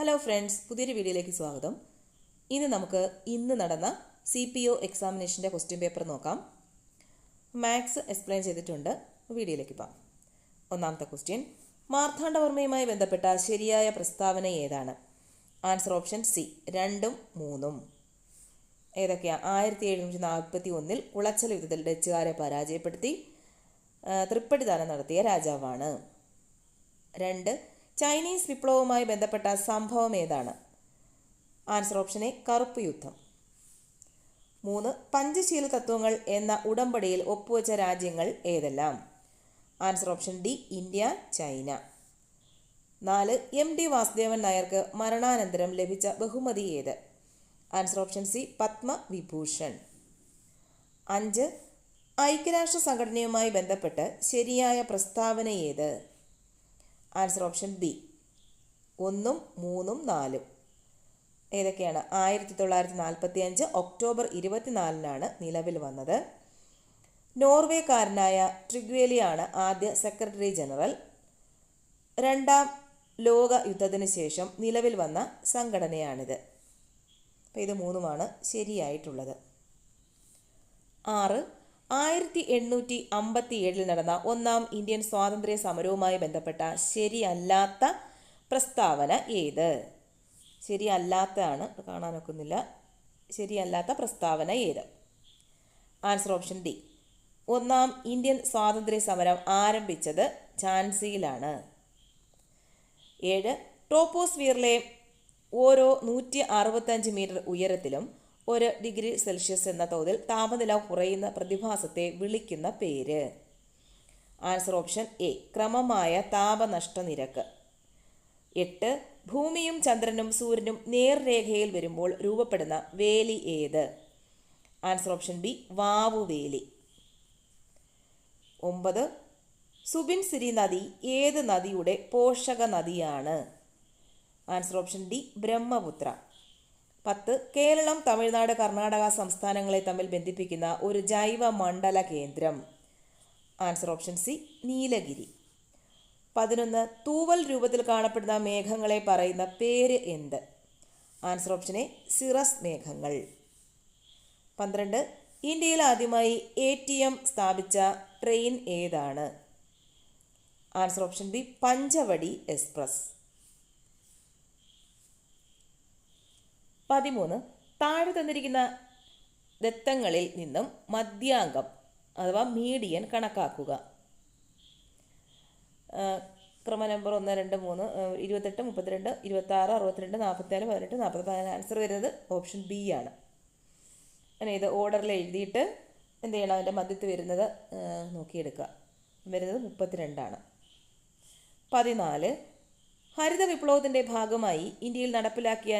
Hello friends, പുതിയൊരു വീഡിയോയിലേക്ക് സ്വാഗതം. ഇന്ന് നടന്ന CPO എക്സാമിനേഷൻ്റെ ക്വസ്റ്റ്യൻ പേപ്പർ നോക്കാം. മാത്സ് എക്സ്പ്ലെയിൻ ചെയ്തിട്ടുണ്ട്. വീഡിയോയിലേക്ക് പോകാം. ഒന്നാമത്തെ ക്വസ്റ്റ്യൻ, മാർത്താണ്ഡവർമ്മയുമായി ബന്ധപ്പെട്ട ശരിയായ പ്രസ്താവന ഏതാണ്? ആൻസർ ഓപ്ഷൻ സി, 2ഉം 3ഉം. ഏതൊക്കെയാണ്? 1741 കുളച്ചൽ യുദ്ധത്തിൽ ഡച്ചുകാരെ പരാജയപ്പെടുത്തി തൃപ്പടിദാനം നടത്തിയ രാജാവാണ്. 2, ചൈനീസ് വിപ്ലവവുമായി ബന്ധപ്പെട്ട സംഭവം ഏതാണ്? ആൻസർ ഓപ്ഷൻ എ, കറുപ്പ് യുദ്ധം. 3, പഞ്ചശീല തത്വങ്ങൾ എന്ന ഉടമ്പടിയിൽ ഒപ്പുവെച്ച രാജ്യങ്ങൾ ഏതെല്ലാം? Answer option D, India, China. 4, MD Vasudevan നായർക്ക് മരണാനന്തരം ലഭിച്ച ബഹുമതി ഏത്? Answer option C, Padma Vibhushan. 5, ഐക്യരാഷ്ട്ര സംഘടനയുമായി ബന്ധപ്പെട്ട് ശരിയായ പ്രസ്താവന ഏത്? ആൻസർ ഓപ്ഷൻ ബി, 1ഉം 3ഉം 4ഉം. ഏതൊക്കെയാണ്? 1945 ഒക്ടോബർ 24 നിലവിൽ വന്നത്. നോർവേക്കാരനായ ട്രിഗ്വേലിയാണ് ആദ്യ സെക്രട്ടറി ജനറൽ. 2ാം ലോക യുദ്ധത്തിന് ശേഷം നിലവിൽ വന്ന സംഘടനയാണിത്. അപ്പോൾ ഇത് 3ഉമാണ് ശരിയായിട്ടുള്ളത്. 6, 1857 നടന്ന ഒന്നാം ഇന്ത്യൻ സ്വാതന്ത്ര്യ സമരവുമായി ബന്ധപ്പെട്ട ശരിയല്ലാത്ത പ്രസ്താവന ഏത്? ശരിയല്ലാത്തതാണ്, കാണാനൊക്കുന്നില്ല. ശരിയല്ലാത്ത പ്രസ്താവന ഏത്? ആൻസർ ഓപ്ഷൻ ഡി, ഒന്നാം ഇന്ത്യൻ സ്വാതന്ത്ര്യ സമരം ആരംഭിച്ചത് ഝാൻസിയിലാണ്. 7, ട്രോപ്പോസ്ഫിയറിലെ ഓരോ 165 മീറ്റർ ഉയരത്തിലും 1 ഡിഗ്രി സെൽഷ്യസ് എന്ന തോതിൽ താപനില കുറയുന്ന പ്രതിഭാസത്തെ വിളിക്കുന്ന പേര്? ആൻസർ ഓപ്ഷൻ എ, ക്രമമായ താപനഷ്ട നിരക്ക്. 8, ഭൂമിയും ചന്ദ്രനും സൂര്യനും നേർരേഖയിൽ വരുമ്പോൾ രൂപപ്പെടുന്ന വേലി ഏത്? ആൻസർ ഓപ്ഷൻ ബി, വാവുവേലി. 9, സുബിൻസിരി നദി ഏത് നദിയുടെ പോഷക നദിയാണ്? Answer option D, Brahmaputra. 10, Keralam, Tamil Nadu, Karnataka സംസ്ഥാനങ്ങളെ തമ്മിൽ ബന്ധിപ്പിക്കുന്ന ഒരു ജൈവ മണ്ഡല കേന്ദ്രം? Answer option C, Nilgiri. 11, തൂവൽ രൂപത്തിൽ കാണപ്പെടുന്ന മേഘങ്ങളെ പറയുന്ന പേര് എന്ത്? ആൻസർ ഓപ്ഷൻ എ, സിറസ് മേഘങ്ങൾ. 12, ഇന്ത്യയിൽ ആദ്യമായി ATM സ്ഥാപിച്ച ട്രെയിൻ ഏതാണ്? Answer option B, Panchavati Express. 13, താഴെ തന്നിരിക്കുന്ന ദത്തങ്ങളിൽ നിന്നും മധ്യാങ്കം അഥവാ മീഡിയൻ കണക്കാക്കുക. ക്രമ നമ്പർ 1, 2, 3, 28, 32, 26, 62, 44, 18, 40. ആൻസർ വരുന്നത് ഓപ്ഷൻ ബി ആണ്. അങ്ങനെ ഇത് ഓർഡറിൽ എഴുതിയിട്ട് എന്ത് ചെയ്യണം? അതിൻ്റെ മധ്യത്തിൽ വരുന്നത് നോക്കിയെടുക്കുക. വരുന്നത് 32 ആണ്. 14, ഹരിത വിപ്ലവത്തിൻ്റെ ഭാഗമായി ഇന്ത്യയിൽ നടപ്പിലാക്കിയ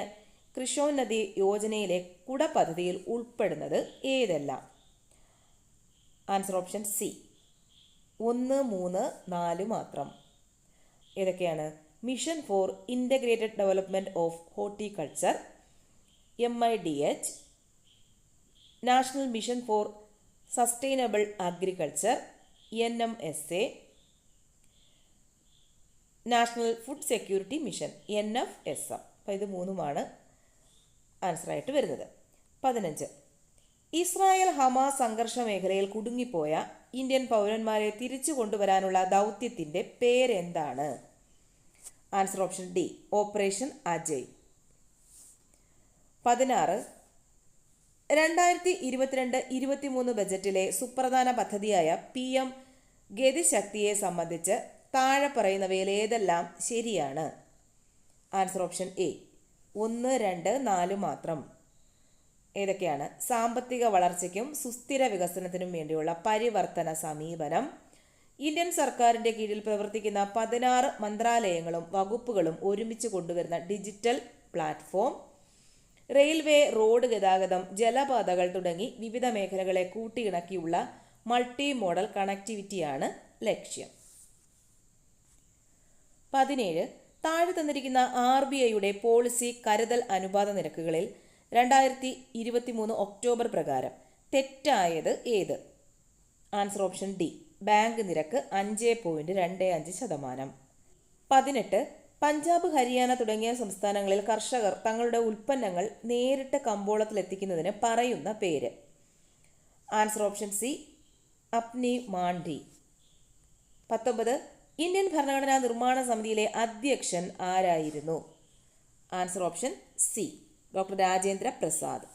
കൃഷോന്നതി യോജനയിലെ കുട പദ്ധതിയിൽ ഉൾപ്പെടുന്നത് ഏതെല്ലാം? ആൻസർ ഓപ്ഷൻ സി, 1, 3, 4 മാത്രം. ഏതൊക്കെയാണ്? Mission four integrated development of horticulture, MIDH, national mission four sustainable agriculture, NMSA, national food security mission, NFSM. അപ്പോൾ ഇത് 3ഉമാണ് ആൻസറായിട്ട് വരുന്നത്. 15, ഇസ്രായേൽ ഹമാസ് സംഘർഷ മേഖലയിൽ കുടുങ്ങിപ്പോയ ഇന്ത്യൻ പൗരന്മാരെ തിരിച്ചു കൊണ്ടുവരാനുള്ള ദൗത്യത്തിൻ്റെ പേരെന്താണ്? Answer option D, operation Ajay. 16, 2022-23 ബജറ്റിലെ സുപ്രധാന പദ്ധതിയായ PM ഗതിശക്തിയെ സംബന്ധിച്ച് താഴെ പറയുന്നവയിൽ ഏതെല്ലാം ശരിയാണ്? ആൻസർ ഓപ്ഷൻ എ, 1, 2, 4 മാത്രം. ഏതൊക്കെയാണ്? സാമ്പത്തിക വളർച്ചയ്ക്കും സുസ്ഥിര വികസനത്തിനും വേണ്ടിയുള്ള പരിവർത്തന സമീപനം, ഇന്ത്യൻ സർക്കാരിൻ്റെ കീഴിൽ പ്രവർത്തിക്കുന്ന 16 മന്ത്രാലയങ്ങളും വകുപ്പുകളും ഒരുമിച്ച് കൊണ്ടുവരുന്ന ഡിജിറ്റൽ പ്ലാറ്റ്ഫോം, റെയിൽവേ, റോഡ് ഗതാഗതം, ജലപാതകൾ തുടങ്ങി വിവിധ മേഖലകളെ കൂട്ടിയിണക്കിയുള്ള മൾട്ടി മോഡൽ കണക്ടിവിറ്റിയാണ് ലക്ഷ്യം. 17, താഴെ തന്നിരിക്കുന്ന RBIയുടെ പോളിസി കരുതൽ അനുപാത നിരക്കുകളിൽ 2023 ഒക്ടോബർ പ്രകാരം തെറ്റായത് ഏത്? ആൻസർ ഓപ്ഷൻ ഡി, ബാങ്ക് നിരക്ക് 5.25%. 18, പഞ്ചാബ്, ഹരിയാന തുടങ്ങിയ സംസ്ഥാനങ്ങളിൽ കർഷകർ തങ്ങളുടെ ഉൽപ്പന്നങ്ങൾ നേരിട്ട് കമ്പോളത്തിലെത്തിക്കുന്നതിന് പറയുന്ന പേര്? Answer option C, അപ്നി Mandi. 19. Indian ഭരണഘടനാ നിർമ്മാണ സമിതിയിലെ അധ്യക്ഷൻ ആരായിരുന്നു? Answer option C, doctor Rajendra Prasad.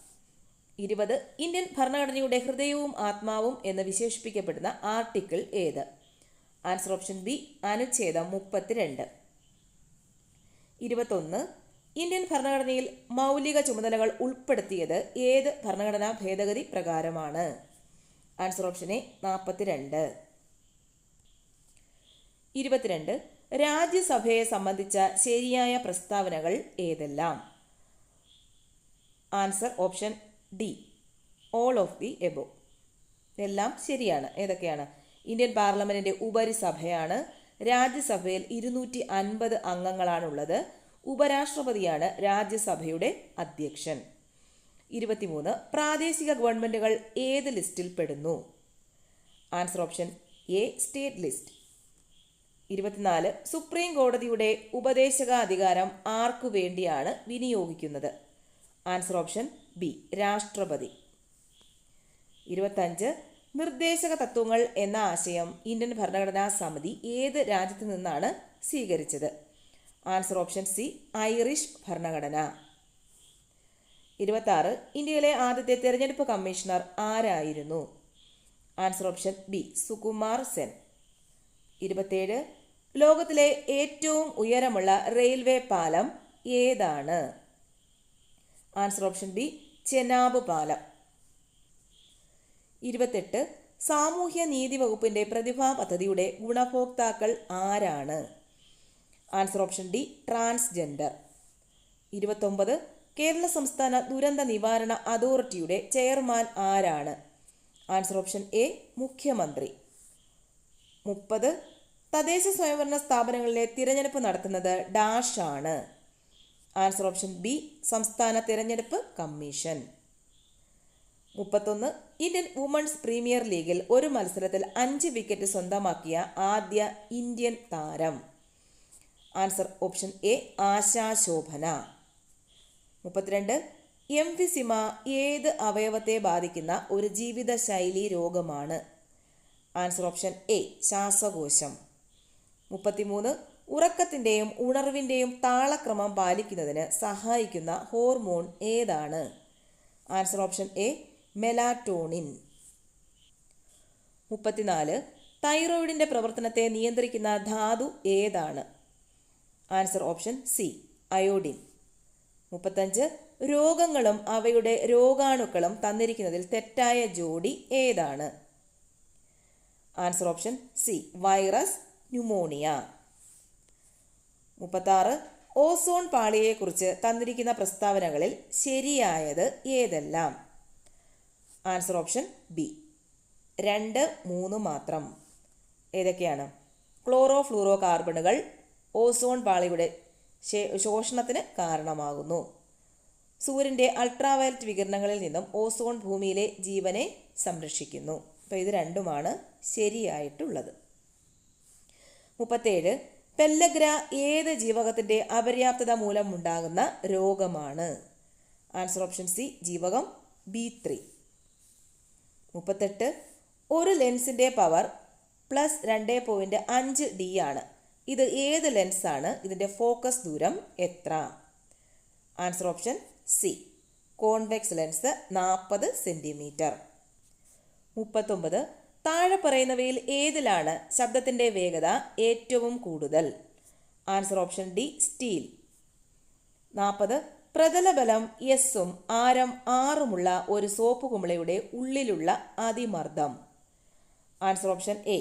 20. Indian ഭരണഘടനയുടെ ഹൃദയവും ആത്മാവും എന്ന് വിശേഷിപ്പിക്കപ്പെടുന്ന ആർട്ടിക്കിൾ ഏത്? ആൻസർ ഓപ്ഷൻ ബി, അനുച്ഛേദം 32. 21. ഇന്ത്യൻ ഭരണഘടനയിൽ മൗലിക ചുമതലകൾ ഉൾപ്പെടുത്തിയത് ഏത് ഭരണഘടനാ ഭേദഗതി പ്രകാരമാണ്? Answer option A, 42. 22. രാജ്യസഭയെ സംബന്ധിച്ച ശരിയായ പ്രസ്താവനകൾ ഏതെല്ലാം? Answer option D, all of the above. ഇതെല്ലാം ശരിയാണ്. ഏതൊക്കെയാണ്? ഇന്ത്യൻ പാർലമെന്റിന്റെ ഉപരിസഭയാണ്. രാജ്യസഭയിൽ 250 അംഗങ്ങളാണുള്ളത്. ഉപരാഷ്ട്രപതിയാണ് രാജ്യസഭയുടെ അധ്യക്ഷൻ. 23. പ്രാദേശിക ഗവൺമെന്റുകൾ ഏത് ലിസ്റ്റിൽ പെടുന്നു? Answer option A, state list. 24. Supreme കോടതിയുടെ ഉപദേശകാധികാരം ആർക്കു വേണ്ടിയാണ് വിനിയോഗിക്കുന്നത്? ആൻസർ ഓപ്ഷൻ ബി, രാഷ്ട്രപതി. 25. നിർദ്ദേശക തത്വങ്ങൾ എന്ന ആശയം ഇന്ത്യൻ ഭരണഘടനാ സമിതി ഏത് രാജ്യത്തു നിന്നാണ് സ്വീകരിച്ചത്? ആൻസർ ഓപ്ഷൻ സി, ഐറിഷ് ഭരണഘടന. 26. ഇന്ത്യയിലെ ആദ്യത്തെ തെരഞ്ഞെടുപ്പ് കമ്മീഷണർ ആരായിരുന്നു? Answer option B, Sukumar Sen. 27. ലോകത്തിലെ ഏറ്റവും ഉയരമുള്ള റെയിൽവേ പാലം ഏതാണ്? ആൻസർ ഓപ്ഷൻ ബി, ചെനാബ് പാലം. 28. സാമൂഹ്യ നീതി വകുപ്പിന്റെ പ്രതിഭാ പദ്ധതിയുടെ ഗുണഭോക്താക്കൾ ആരാണ്? Answer option D, transgender. 29. Kerala സംസ്ഥാന ദുരന്ത നിവാരണ അതോറിറ്റിയുടെ ചെയർമാൻ ആരാണ്? ആൻസർ ഓപ്ഷൻ എ, മുഖ്യമന്ത്രി. 30. തദ്ദേശ സ്വയംഭരണ സ്ഥാപനങ്ങളിലെ തിരഞ്ഞെടുപ്പ് നടത്തുന്നത് ഡാഷ് ആണ്? ആൻസർ ഓപ്ഷൻ ബി, സംസ്ഥാന തിരഞ്ഞെടുപ്പ് കമ്മീഷൻ. 31. ഇന്ത്യൻ വുമൺസ് പ്രീമിയർ ലീഗിൽ ഒരു മത്സരത്തിൽ 5 വിക്കറ്റ് സ്വന്തമാക്കിയ ആദ്യ ഇന്ത്യൻ താരം? Answer option A, Asha Shobhana. 32. Emphysema ഏത് അവയവത്തെ ബാധിക്കുന്ന ഒരു ജീവിതശൈലി രോഗമാണ്? ആൻസർ ഓപ്ഷൻ എ, ശ്വാസകോശം. 33. ഉറക്കത്തിൻ്റെയും ഉണർവിൻ്റെയും താളക്രമം പാലിക്കുന്നതിന് സഹായിക്കുന്ന ഹോർമോൺ ഏതാണ്? Answer option A, melatonin. 34. തൈറോയിഡിൻ്റെ പ്രവർത്തനത്തെ നിയന്ത്രിക്കുന്ന ധാതു ഏതാണ്? Answer option C, iodine. 35. രോഗങ്ങളും അവയുടെ രോഗാണുക്കളും തന്നിരിക്കുന്നതിൽ തെറ്റായ ജോഡി ഏതാണ്? Answer option C, virus pneumonia. 36. Ozone പാളിയെക്കുറിച്ച് തന്നിരിക്കുന്ന പ്രസ്താവനകളിൽ ശരിയായത് ഏതെല്ലാം? ആൻസർ ഓപ്ഷൻ ബി, 2, 3 മാത്രം. ഏതൊക്കെയാണ്? ക്ലോറോ ഫ്ലൂറോ കാർബണുകൾ ഓസോൺ പാളിയുടെ ശോഷണത്തിന് കാരണമാകുന്നു. സൂര്യൻ്റെ അൾട്രാവയലറ്റ് വികിരണങ്ങളിൽ നിന്നും ഓസോൺ ഭൂമിയിലെ ജീവനെ സംരക്ഷിക്കുന്നു. അപ്പോൾ ഇത് രണ്ടുമാണ് ശരിയായിട്ടുള്ളത്. 37. പെല്ലഗ്ര ഏത് ജീവകത്തിൻ്റെ അപര്യാപ്തത മൂലമുണ്ടാകുന്ന രോഗമാണ്? ആൻസർ ഓപ്ഷൻ സി, ജീവകം B3. 38. ഒരു ലെൻസിൻ്റെ പവർ +2.5D ആണ്. ഇത് ഏത് ലെൻസാണ്? ഇതിൻ്റെ ഫോക്കസ് ദൂരം എത്ര? Answer option C, convex lens 40 centimetre. 39. താഴെ പറയുന്നവയിൽ ഏതിലാണ് ശബ്ദത്തിൻ്റെ വേഗത ഏറ്റവും കൂടുതൽ? Answer option D, steel. 40. പ്രതലബലം എസും ആരം 6ഉമുള്ള ഒരു സോപ്പ് കുമിളയുടെ ഉള്ളിലുള്ള അതിമർദ്ദം? Answer option A,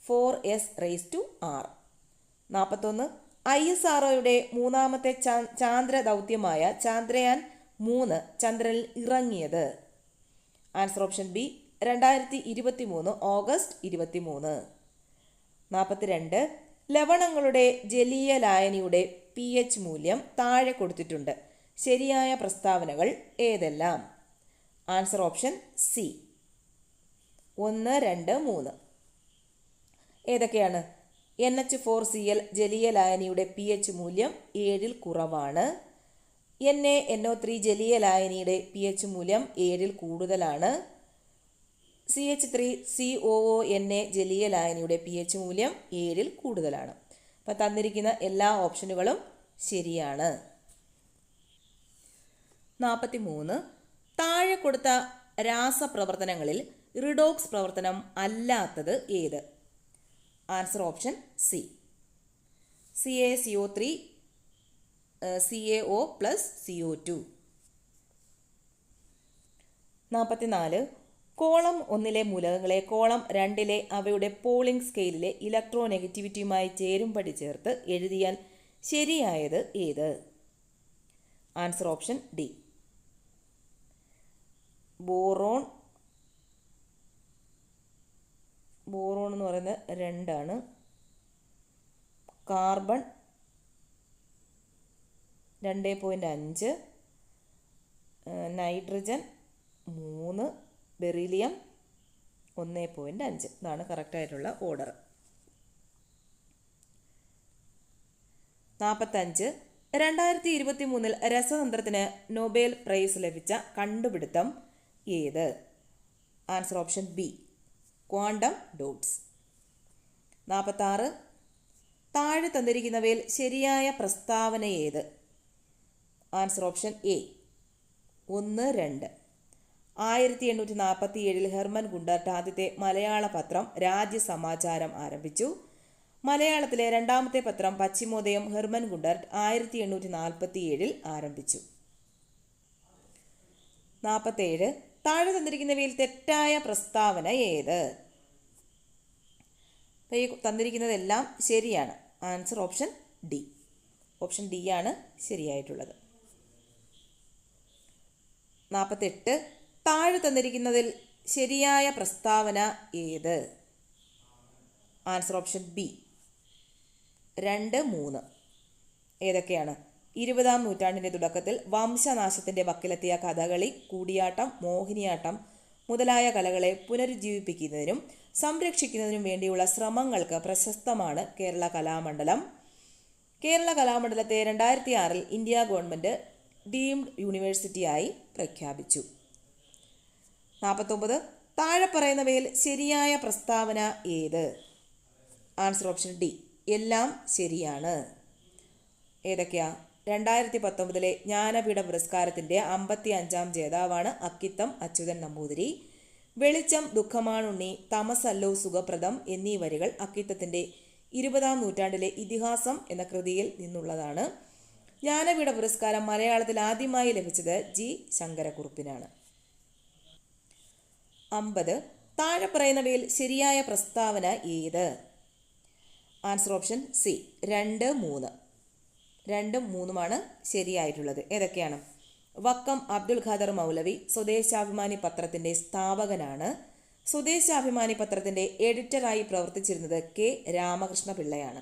4s⁻⁴. 41. ISROയുടെ മൂന്നാമത്തെ ചാന്ദ്ര ദൗത്യമായ ചാന്ദ്രയാൻ 3 ചന്ദ്രനിൽ ഇറങ്ങിയത്? Answer option B, 2023 August 23. 42. ലവണങ്ങളുടെ ജലീയ ലായനിയുടെ pH മൂല്യം താഴെ കൊടുത്തിട്ടുണ്ട്. ശരിയായ പ്രസ്താവനകൾ ഏതെല്ലാം? Answer option C, 1, 2, 3. ഏതൊക്കെയാണ്? NH4Cl ജലീയ ലായനിയുടെ pH മൂല്യം 7 കുറവാണ്. NaNO3 ജലീയ ലായനിയുടെ pH മൂല്യം 7 കൂടുതലാണ്. CH3COONa ജലീയ ലായനിയുടെ pH മൂല്യം 7 കൂടുതലാണ്. അപ്പം തന്നിരിക്കുന്ന എല്ലാ ഓപ്ഷനുകളും ശരിയാണ്. 43. താഴെ കൊടുത്ത രാസപ്രവർത്തനങ്ങളിൽ റിഡോക്സ് പ്രവർത്തനം അല്ലാത്തത് ഏത്? Answer option C. CaCO3 CaO plus CO2. 44. Column 1 മൂലകങ്ങളെ കോളം 2 അവയുടെ പോളിംഗ് സ്കെയിലിലെ ഇലക്ട്രോനെഗറ്റിവിറ്റിയുമായി ചേരുംപടി ചേർത്ത് എഴുതിയാൽ ശരിയായത് ഏത്? Answer option D. ബോറോൺ എന്ന് പറയുന്നത് 2 കാർബൺ 2.5, നൈട്രജൻ 3, ബെറിലിയം 1.5. ഇതാണ് കറക്റ്റായിട്ടുള്ള ഓർഡർ. 45. 2023 രസതന്ത്രത്തിന് നൊബേൽ പ്രൈസ് ലഭിച്ച കണ്ടുപിടുത്തം ഏത്? Answer option B. Quantum dots. 46. താഴെ തന്നിരിക്കുന്നവയിൽ ശരിയായ പ്രസ്താവന ഏത്? Answer option A. 1, 2. 1847 Hermann Gundert ആദ്യത്തെ മലയാള പത്രം രാജ്യസമാചാരം ആരംഭിച്ചു. മലയാളത്തിലെ രണ്ടാമത്തെ പത്രം പശ്ചിമോദയം ഹെർമൻ ഗുണ്ടർട്ട് 1847 ആരംഭിച്ചു. 47. താഴെ തന്നിരിക്കുന്നവയിൽ തെറ്റായ പ്രസ്താവന ഏത്? അപ്പോൾ ഈ തന്നിരിക്കുന്നതെല്ലാം ശരിയാണ്. Answer option D. Option D ആണ് ശരിയായിട്ടുള്ളത്. 48. താഴെ തന്നിരിക്കുന്നതിൽ ശരിയായ പ്രസ്താവന ഏത്? Answer option B. 2, 3. ഏതൊക്കെയാണ്? 20-ാം നൂറ്റാണ്ടിൻ്റെ തുടക്കത്തിൽ വംശനാശത്തിൻ്റെ വക്കിലെത്തിയ കഥകളി, കൂടിയാട്ടം, മോഹിനിയാട്ടം മുതലായ കലകളെ പുനരുജ്ജീവിപ്പിക്കുന്നതിനും സംരക്ഷിക്കുന്നതിനും വേണ്ടിയുള്ള ശ്രമങ്ങൾക്ക് പ്രശസ്തമാണ് കേരള കലാമണ്ഡലം. കേരള കലാമണ്ഡലത്തെ 2006 ഇന്ത്യ ഗവൺമെൻറ് ഡീംഡ് യൂണിവേഴ്സിറ്റിയായി പ്രഖ്യാപിച്ചു. 49. താഴെ പറയുന്നവയിൽ ശരിയായ പ്രസ്താവന ഏത്? Answer option D. എല്ലാം ശരിയാണ്. ഏതൊക്കെയാ? 2019 ജ്ഞാനപീഠ പുരസ്കാരത്തിൻ്റെ 55-ാം ജേതാവാണ് അക്കിത്തം അച്യുതൻ നമ്പൂതിരി. വെളിച്ചം ദുഃഖമാണുണ്ണി, തമസല്ലോ സുഖപ്രദം എന്നീ വരികൾ അക്കിത്തത്തിൻ്റെ 20-ാം നൂറ്റാണ്ടിലെ ഇതിഹാസം എന്ന കൃതിയിൽ നിന്നുള്ളതാണ്. ജ്ഞാനപീഠ പുരസ്കാരം മലയാളത്തിൽ ആദ്യമായി ലഭിച്ചത് ജി ശങ്കരക്കുറുപ്പിനാണ്. 50. താഴെ പറയുന്നവയിൽ ശരിയായ പ്രസ്താവന ഏത്? Answer option C. 2, 3. 2, 3 ശരിയായിട്ടുള്ളത്. ഏതൊക്കെയാണ്? വക്കം അബ്ദുൽ ഖാദർ മൗലവി സ്വദേശാഭിമാനി പത്രത്തിൻ്റെ സ്ഥാപകനാണ്. സ്വദേശാഭിമാനി പത്രത്തിൻ്റെ എഡിറ്ററായി പ്രവർത്തിച്ചിരുന്നത് കെ രാമകൃഷ്ണ പിള്ളയാണ്.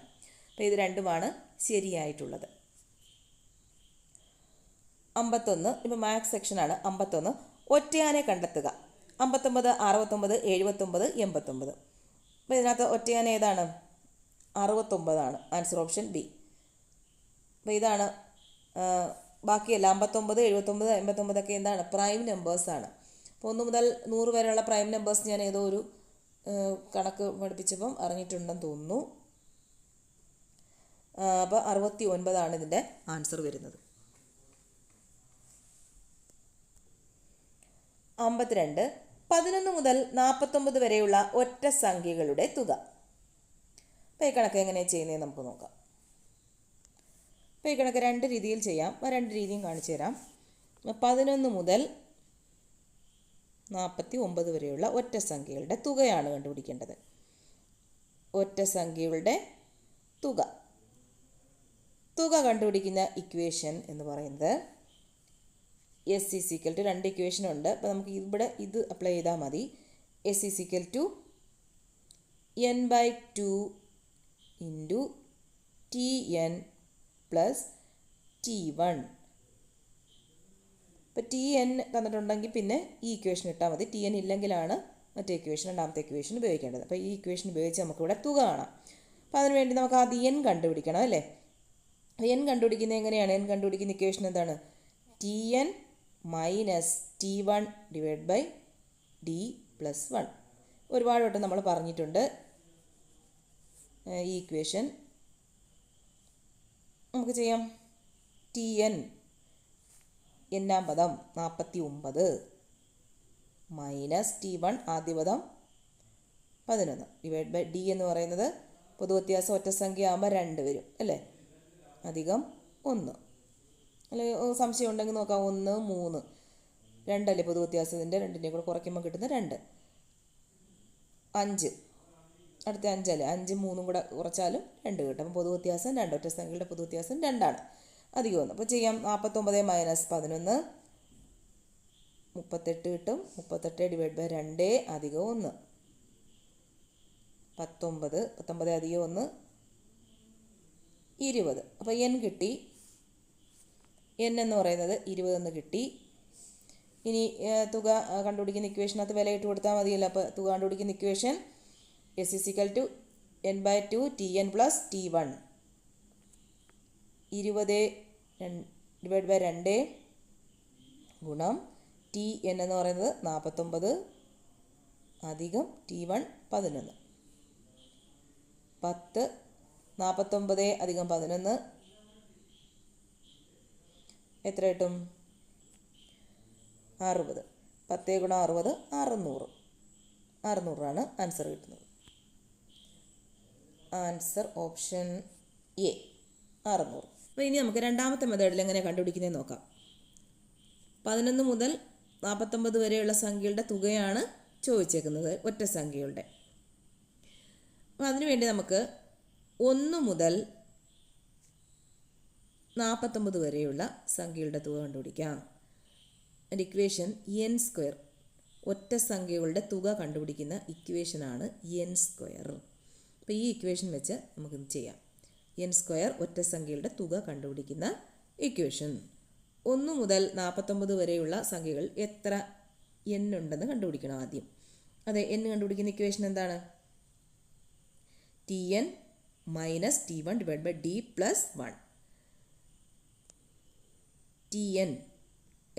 അപ്പോൾ ഇത് 2 ശരിയായിട്ടുള്ളത്. 51. ഇപ്പോൾ മാത്സ് സെക്ഷനാണ്. 51. ഒറ്റയാനെ കണ്ടെത്തുക. 59, 69, 79, 89. അപ്പോൾ ഇതിനകത്ത് ഒറ്റയാന ഏതാണ്? 69 ആൻസർ ഓപ്ഷൻ ബി. അപ്പോൾ ഇതാണ് ബാക്കിയെല്ലാം 59, 79, 89 എന്താണ്? പ്രൈം നമ്പേഴ്സാണ്. അപ്പോൾ 1 മുതൽ 100 വരെയുള്ള പ്രൈം നമ്പേഴ്സ് ഞാൻ ഏതോ ഒരു കണക്ക് പഠിപ്പിച്ചപ്പം അറിഞ്ഞിട്ടുണ്ടെന്ന് തോന്നുന്നു. അപ്പോൾ 69 ഇതിൻ്റെ ആൻസർ വരുന്നത്. 52. 11 മുതൽ 49 വരെയുള്ള ഒറ്റ സംഖ്യകളുടെ തുക. അപ്പോൾ ഈ കണക്ക് എങ്ങനെയാണ് ചെയ്യുന്നത് നമുക്ക് നോക്കാം. അപ്പോൾ ഈ കണക്ക് 2 രീതിയിൽ ചെയ്യാം. 2 രീതിയും കാണിച്ചു തരാം. 11 മുതൽ 49 വരെയുള്ള ഒറ്റ സംഖ്യകളുടെ തുകയാണ് കണ്ടുപിടിക്കേണ്ടത്. ഒറ്റ സംഖ്യകളുടെ തുക കണ്ടുപിടിക്കുന്ന ഇക്വേഷൻ എന്ന് പറയുന്നത് S = 2 ഇക്വേഷൻ ഉണ്ട്. അപ്പോൾ നമുക്ക് ഇവിടെ ഇത് അപ്ലൈ ചെയ്താൽ മതി. S = n/2 × Tn + T1. ഇപ്പോൾ Tn തന്നിട്ടുണ്ടെങ്കിൽ പിന്നെ ഈ ഇക്വേഷൻ ഇട്ടാൽ മതി. Tn ഇല്ലെങ്കിലാണ് മറ്റേ ഇക്വേഷൻ, രണ്ടാമത്തെ ഇക്വേഷൻ ഉപയോഗിക്കേണ്ടത്. അപ്പോൾ ഈ ഇക്വേഷൻ ഉപയോഗിച്ച് നമുക്കിവിടെ തുക കാണാം. അപ്പോൾ അതിന് വേണ്ടി നമുക്ക് ആദ്യം എൻ കണ്ടുപിടിക്കണം അല്ലേ. എൻ കണ്ടുപിടിക്കുന്നത് എങ്ങനെയാണ്? എൻ കണ്ടുപിടിക്കുന്ന ഇക്വേഷൻ എന്താണ്? T N minus T1 divide by D plus 1. ഒരുപാട് വട്ടം നമ്മൾ പറഞ്ഞിട്ടുണ്ട് ഈ ഇക്വേഷൻ. നമുക്ക് ചെയ്യാം. ടി എൻ എന്നാം പദം 49 മൈനസ് T1 ആദ്യ പദം 11 ഡിവൈഡ് ബൈ ഡി എന്ന് പറയുന്നത് പൊതുവ്യത്യാസം ഒറ്റ സംഖ്യ ആകുമ്പോൾ 2 വരും അല്ലേ, അധികം 1. അല്ലെങ്കിൽ സംശയം ഉണ്ടെങ്കിൽ നോക്കാം. 1 3 2 പൊതുവ്യത്യാസത്തിൻ്റെ, രണ്ടിൻ്റെയും കൂടെ കുറയ്ക്കുമ്പോൾ കിട്ടുന്ന 2. 5 അടുത്ത 5 അല്ലേ, 5 3 കൂടെ കുറച്ചാലും 2 കിട്ടും. അപ്പോൾ പൊതുവ്യത്യാസം 2, ഒറ്റ സംഖ്യയുടെ പൊതുവ്യത്യാസം 2 ആണ്, അധികം 1. അപ്പോൾ ചെയ്യാം. 49 മൈനസ് 11 38 കിട്ടും. 38 ഡിവൈഡ് ബൈ 2 അധികം 1 19. 19 അധികം 1 20. അപ്പോൾ എൻ കിട്ടി. എൻ എന്ന് പറയുന്നത് 20 എന്ന് കിട്ടി. ഇനി തുക കണ്ടുപിടിക്കുന്ന ഇക്വേഷനകത്ത് വില ഇട്ട് കൊടുത്താൽ മതിയല്ലോ. അപ്പോൾ തുക കണ്ടുപിടിക്കുന്ന equation S is equal to n/2 Tn plus T1 20 divide by 2 ഗുണം ടി എൻ എന്ന് പറയുന്നത് 49 അധികം T1 11. 10 49 അധികം 11 എത്ര കിട്ടും? 60. 10 ഗുണം 60 600. 600 ആൻസർ കിട്ടുന്നത്. Answer option A 600. അപ്പോൾ ഇനി നമുക്ക് രണ്ടാമത്തെ മെത്തേഡിൽ എങ്ങനെ കണ്ടുപിടിക്കുന്നത് നോക്കാം. 11 മുതൽ 49 വരെയുള്ള സംഖ്യകളുടെ തുകയാണ് ചോദിച്ചേക്കുന്നത്, ഒറ്റ സംഖ്യകളുടെ. അപ്പോൾ അതിനുവേണ്ടി നമുക്ക് 1 മുതൽ 49 വരെയുള്ള സംഖ്യകളുടെ തുക കണ്ടുപിടിക്കാം. അതിൻ്റെ ഇക്വേഷൻ എൻ സ്ക്വയർ, ഒറ്റ സംഖ്യകളുടെ തുക കണ്ടുപിടിക്കുന്ന ഇക്വേഷനാണ് എൻ സ്ക്വയർ. അപ്പോൾ ഈ ഇക്വേഷൻ വെച്ച് നമുക്കിത് ചെയ്യാം. എൻ സ്ക്വയർ ഒറ്റ സംഖ്യകളുടെ തുക കണ്ടുപിടിക്കുന്ന ഇക്വേഷൻ. 1 മുതൽ 49 വരെയുള്ള സംഖ്യകൾ എത്ര എൻ ഉണ്ടെന്ന് കണ്ടുപിടിക്കണം ആദ്യം. അതെ, എൻ കണ്ടുപിടിക്കുന്ന ഇക്വേഷൻ എന്താണ്? T N minus T1 divide by D plus 1. T N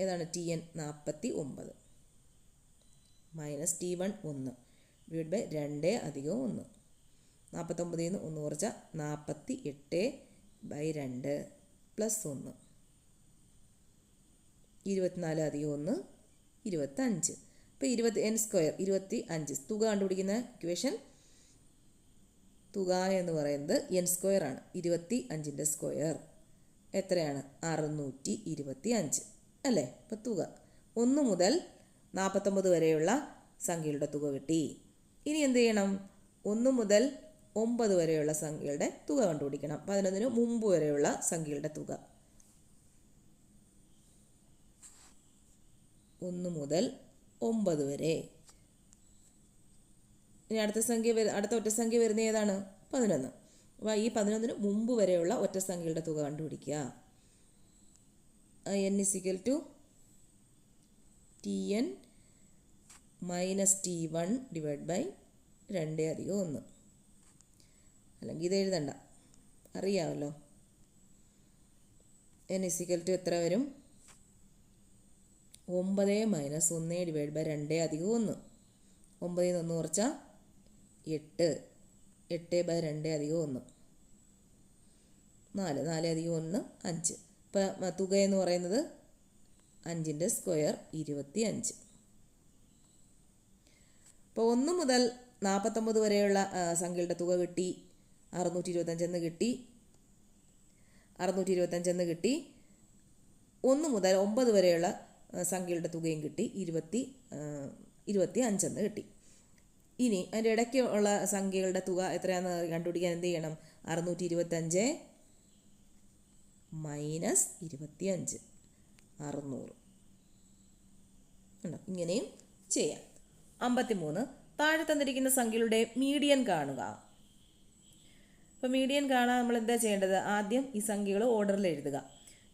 ഏതാണ്? T N 49 minus T1 1 divide by 2 അധികം 1. 49 നിന്ന് 1 കുറച്ചാൽ 48 ബൈ 2 പ്ലസ് 1. 24 അധികം 1 25. അപ്പോൾ എൻ സ്ക്വയർ 25. തുക കണ്ടുപിടിക്കുന്ന ഇക്വേഷൻ തുക എന്ന് പറയുന്നത് എൻ സ്ക്വയർ ആണ്. 25ൻ്റെ സ്ക്വയർ എത്രയാണ്? 625 അല്ലേ. അപ്പോൾ തുക 1 മുതൽ 49 വരെയുള്ള സംഖ്യകളുടെ തുക കിട്ടി. ഇനി എന്ത് ചെയ്യണം? 1 മുതൽ 9 വരെയുള്ള സംഖ്യകളുടെ തുക കണ്ടുപിടിക്കണം. 11 മുമ്പ് വരെയുള്ള സംഖ്യകളുടെ തുക. 1 മുതൽ 9 വരെ. ഇനി അടുത്ത ഒറ്റ സംഖ്യ വരുന്ന ഏതാണ്? 11. അപ്പോൾ ഈ 11 മുമ്പ് വരെയുള്ള ഒറ്റ സംഖ്യകളുടെ തുക കണ്ടുപിടിക്കുക. n is equal to Tn minus T1 divide by 2 അധികം 1. അല്ലെങ്കിൽ ഇത് എഴുതണ്ട, അറിയാമല്ലോ. n is equal to എത്ര വരും? 9 മൈനസ് 1 ഡിവൈഡ് ബൈ 2 അധികം 1. 9 നിന്ന് 1 കുറച്ചാൽ 8. 8 ബൈ 2 അധികം 1 4. 4 അധികം 1 5. ഇപ്പം തുക എന്ന് പറയുന്നത് 5ൻ്റെ സ്ക്വയർ 25. ഇപ്പോൾ 1 മുതൽ 49 വരെയുള്ള സംഖ്യകളുടെ തുക കിട്ടി. 625 എന്ന് കിട്ടി. 625 എന്ന് കിട്ടി. 1 മുതൽ 9 വരെയുള്ള സംഖ്യകളുടെ തുകയും കിട്ടി. 25 എന്ന് കിട്ടി. ഇനി അതിൻ്റെ ഇടയ്ക്ക് ഉള്ള സംഖ്യകളുടെ തുക എത്രയാണെന്ന് കണ്ടുപിടിക്കാൻ എന്ത് ചെയ്യണം? 625 മൈനസ് 25 600 ഉണ്ടോ? ഇങ്ങനെയും ചെയ്യാം. 53 താഴെ തന്നിരിക്കുന്ന സംഖ്യകളുടെ മീഡിയൻ കാണുക. അപ്പോൾ മീഡിയൻ കാണാൻ നമ്മൾ എന്താ ചെയ്യേണ്ടത്? ആദ്യം ഈ സംഖ്യകൾ ഓർഡറിൽ എഴുതുക,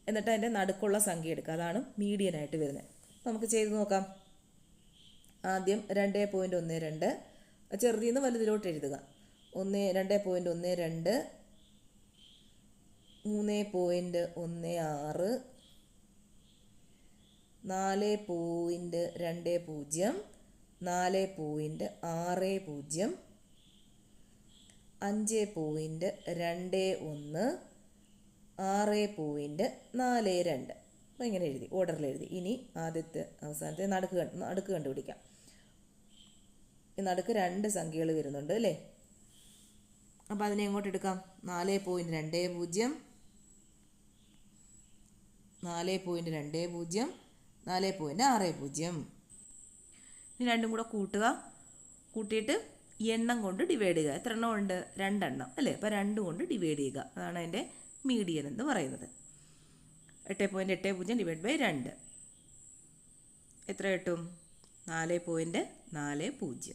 എന്നിട്ട് അതിൻ്റെ നടുക്കുള്ള സംഖ്യ എടുക്കുക. അതാണ് മീഡിയനായിട്ട് വരുന്നത്. നമുക്ക് ചെയ്ത് നോക്കാം. ആദ്യം 2.12 ചെറുതിൽ നിന്ന് വലുതിലോട്ട് എഴുതുക. 2.12, 3.16, 4.20, 4.60, 5.21, 6.42. അപ്പോൾ ഇങ്ങനെ എഴുതി, ഓർഡറിൽ എഴുതി. ഇനി ആദ്യത്തെ അവസാനത്തെ നടുക്ക് കണ്ടുപിടിക്കാം. ഈ നടുക്ക് 2 സംഖ്യകൾ വരുന്നുണ്ട് അല്ലേ? അപ്പോൾ അതിനെ എങ്ങോട്ട് എടുക്കാം? 4.20, 4.20, 4.60. ഇനി രണ്ടും കൂടെ കൂട്ടിയിട്ട് എണ്ണം കൊണ്ട് ഡിവൈഡ് ചെയ്യുക. എത്ര എണ്ണം ഉണ്ട്? 2 എണ്ണം അല്ലേ? അപ്പോൾ 2 കൊണ്ട് ഡിവൈഡ് ചെയ്യുക. അതാണ് അതിൻ്റെ മീഡിയൻ എന്ന് പറയുന്നത്. 8.80 ഡിവൈഡ് ബൈ 2 എത്ര കിട്ടും? 4.40.